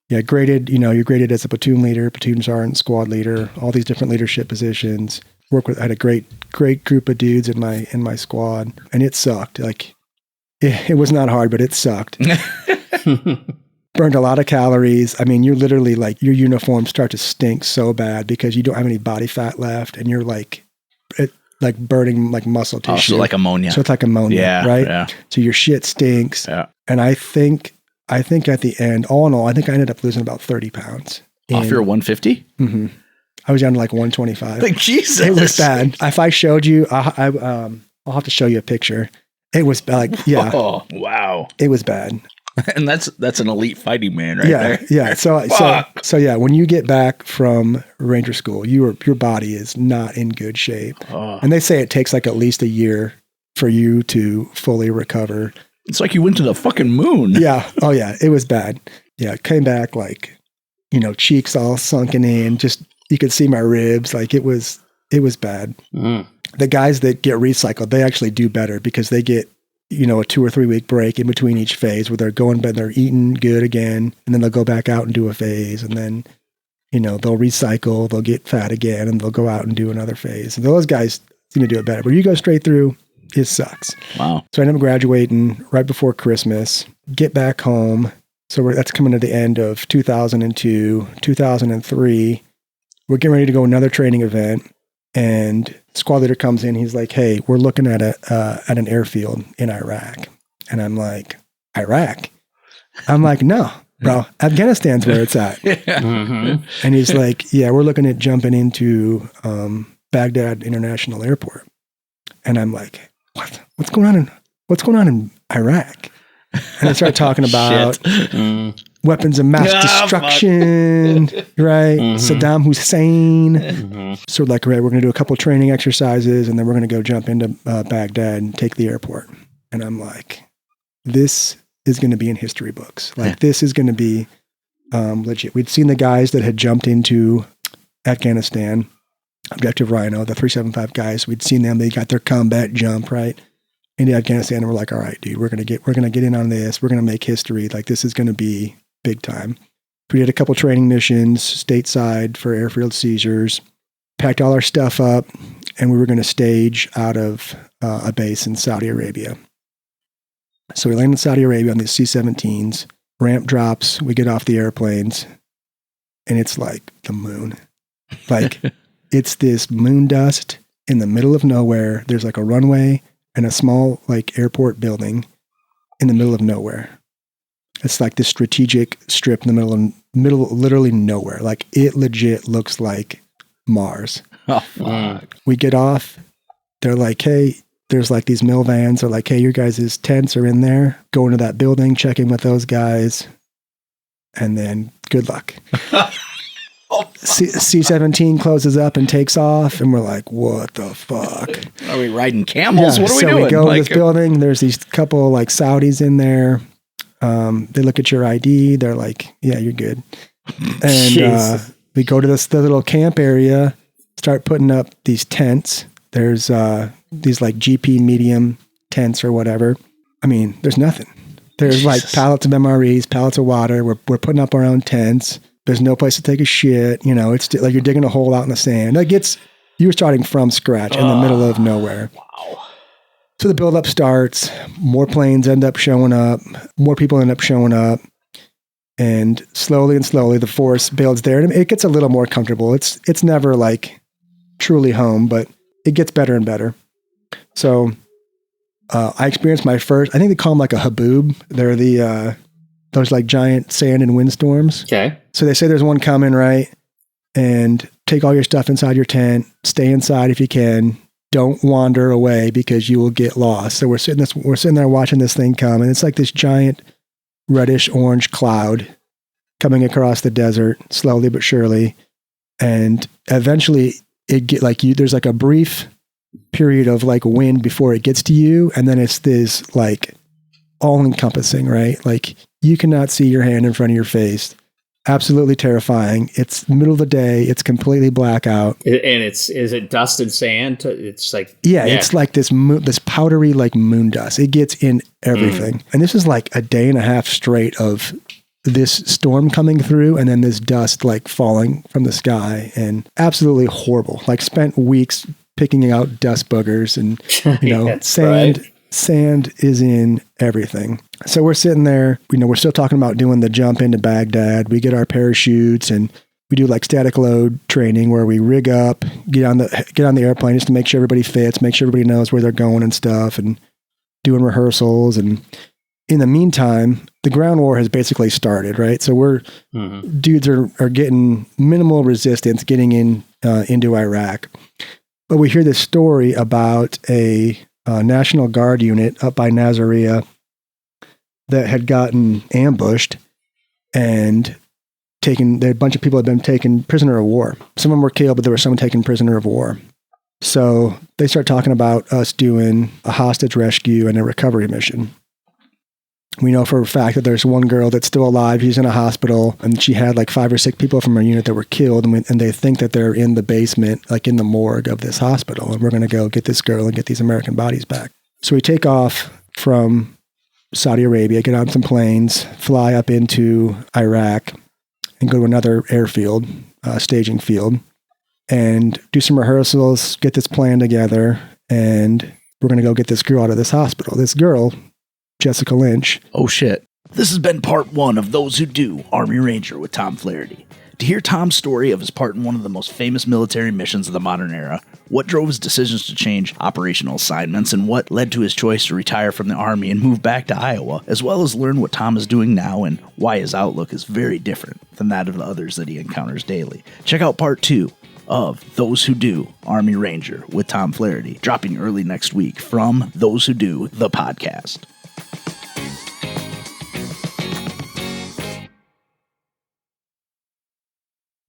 Yeah, you're graded as a platoon leader, platoon sergeant, squad leader, all these different leadership positions. I had a great group of dudes in my squad, and it sucked. Like, it was not hard, but it sucked. Burned a lot of calories. I mean, you're literally like, your uniforms start to stink so bad because you don't have any body fat left, and you're like burning like muscle tissue. So like ammonia. So it's like ammonia, right? Yeah. So your shit stinks. Yeah. And I think at the end, all in all, I think I ended up losing about 30 pounds. Off your 150? Mm-hmm. I was down to like 125. Like, Jesus. It was bad. If I showed you, I'll have to show you a picture. It was like, yeah. Oh, wow. It was bad. And that's an elite fighting man right there. Yeah. So yeah, when you get back from Ranger school, your body is not in good shape. Oh. And they say it takes like at least a year for you to fully recover. It's like you went to the fucking moon. Yeah. Oh yeah. It was bad. Yeah. Came back like, cheeks all sunken in, just, you could see my ribs. Like, it was bad. Mm. The guys that get recycled, they actually do better because they get, a 2 or 3 week break in between each phase where they're going, but they're eating good again. And then they'll go back out and do a phase. And then, they'll recycle, they'll get fat again, and they'll go out and do another phase. And those guys seem to do it better. But you go straight through, it sucks. Wow. So I ended up graduating right before Christmas, get back home. So that's coming to the end of 2002, 2003. We're getting ready to go another training event. And squad leader comes in. He's like, hey, we're looking at an airfield in Iraq. And I'm like, Iraq? I'm like, no, bro, Afghanistan's where it's at. Mm-hmm. And he's like, yeah, we're looking at jumping into Baghdad International Airport. And I'm like, what's going on in Iraq? And I started talking about weapons of mass destruction, right? Mm-hmm. Saddam Hussein. Mm-hmm. So like, right, we're going to do a couple training exercises, and then we're going to go jump into Baghdad and take the airport. And I'm like, this is going to be in history books. Like this is going to be legit. We'd seen the guys that had jumped into Afghanistan, Objective Rhino, the 375 guys. We'd seen them. They got their combat jump right into Afghanistan, and we're like, all right, dude, we're gonna get in on this. We're gonna make history. Like this is gonna be big time. We did a couple training missions stateside for airfield seizures. Packed all our stuff up, and we were going to stage out of a base in Saudi Arabia. So we land in Saudi Arabia on these C-17s, ramp drops, we get off the airplanes, and it's like the moon. Like, it's this moon dust in the middle of nowhere. There's like a runway and a small like airport building in the middle of nowhere. It's like this strategic strip in the middle, literally nowhere. Like, it legit looks like Mars. Oh, fuck. We get off. They're like, hey, there's like these mill vans. They're like, hey, your guys' tents are in there. Go into that building, check in with those guys. And then good luck. C-17 closes up and takes off. And we're like, what the fuck? Are we riding camels? What are we doing? So we go to this building. There's these couple like Saudis in there. They look at your ID. They're like, yeah, you're good. And we go to the little camp area, start putting up these tents. There's these like GP medium tents or whatever. I mean, there's nothing. There's like pallets of MREs, pallets of water. We're putting up our own tents. There's no place to take a shit. You know, it's like you're digging a hole out in the sand. Like you're starting from scratch in the middle of nowhere. Wow. So the buildup starts. More planes end up showing up. More people end up showing up. And slowly the force builds there. And it gets a little more comfortable. It's never like truly home, but it gets better and better. So I experienced my first, I think they call them like a haboob. They're those like giant sand and windstorms. Okay. So they say there's one coming, right? And take all your stuff inside your tent. Stay inside if you can. Don't wander away because you will get lost. So we're sitting there watching this thing come, and it's like this giant reddish orange cloud coming across the desert slowly but surely. And eventually there's like a brief period of like wind before it gets to you. And then it's this like all encompassing, right? Like you cannot see your hand in front of your face. Absolutely terrifying. It's middle of the day. It's completely blackout. And is it dust and sand? It's like, yeah. It's like this powdery, like moon dust. It gets in everything. And this is like a day and a half straight of this storm coming through and then this dust like falling from the sky, and absolutely horrible. Like spent weeks picking out dust boogers and, sand. Right. Sand is in everything. So we're sitting there, we're still talking about doing the jump into Baghdad. We get our parachutes and we do like static load training where we rig up, get on the airplane just to make sure everybody fits, make sure everybody knows where they're going and stuff, and doing rehearsals. And in the meantime, the ground war has basically started, right? So dudes are getting minimal resistance getting into Iraq. But we hear this story about a National Guard unit up by Nasiriyah that had gotten ambushed and a bunch of people had been taken prisoner of war. Some of them were killed, but there was someone taken prisoner of war. So they start talking about us doing a hostage rescue and a recovery mission. We know for a fact that there's one girl that's still alive. She's in a hospital, and she had like 5 or 6 people from her unit that were killed, and they think that they're in the basement, like in the morgue of this hospital, and we're going to go get this girl and get these American bodies back. So we take off from Saudi Arabia, get on some planes, fly up into Iraq, and go to another airfield, staging field, and do some rehearsals, get this plan together, and we're going to go get this girl out of this hospital. This girl, Jessica Lynch. Oh, shit. This has been part 1 of Those Who Do, Army Ranger with Tom Flaherty. To hear Tom's story of his part in one of the most famous military missions of the modern era, what drove his decisions to change operational assignments, and what led to his choice to retire from the Army and move back to Iowa, as well as learn what Tom is doing now and why his outlook is very different than that of the others that he encounters daily. Check out part 2 of Those Who Do, Army Ranger with Tom Flaherty, dropping early next week from Those Who Do, the podcast.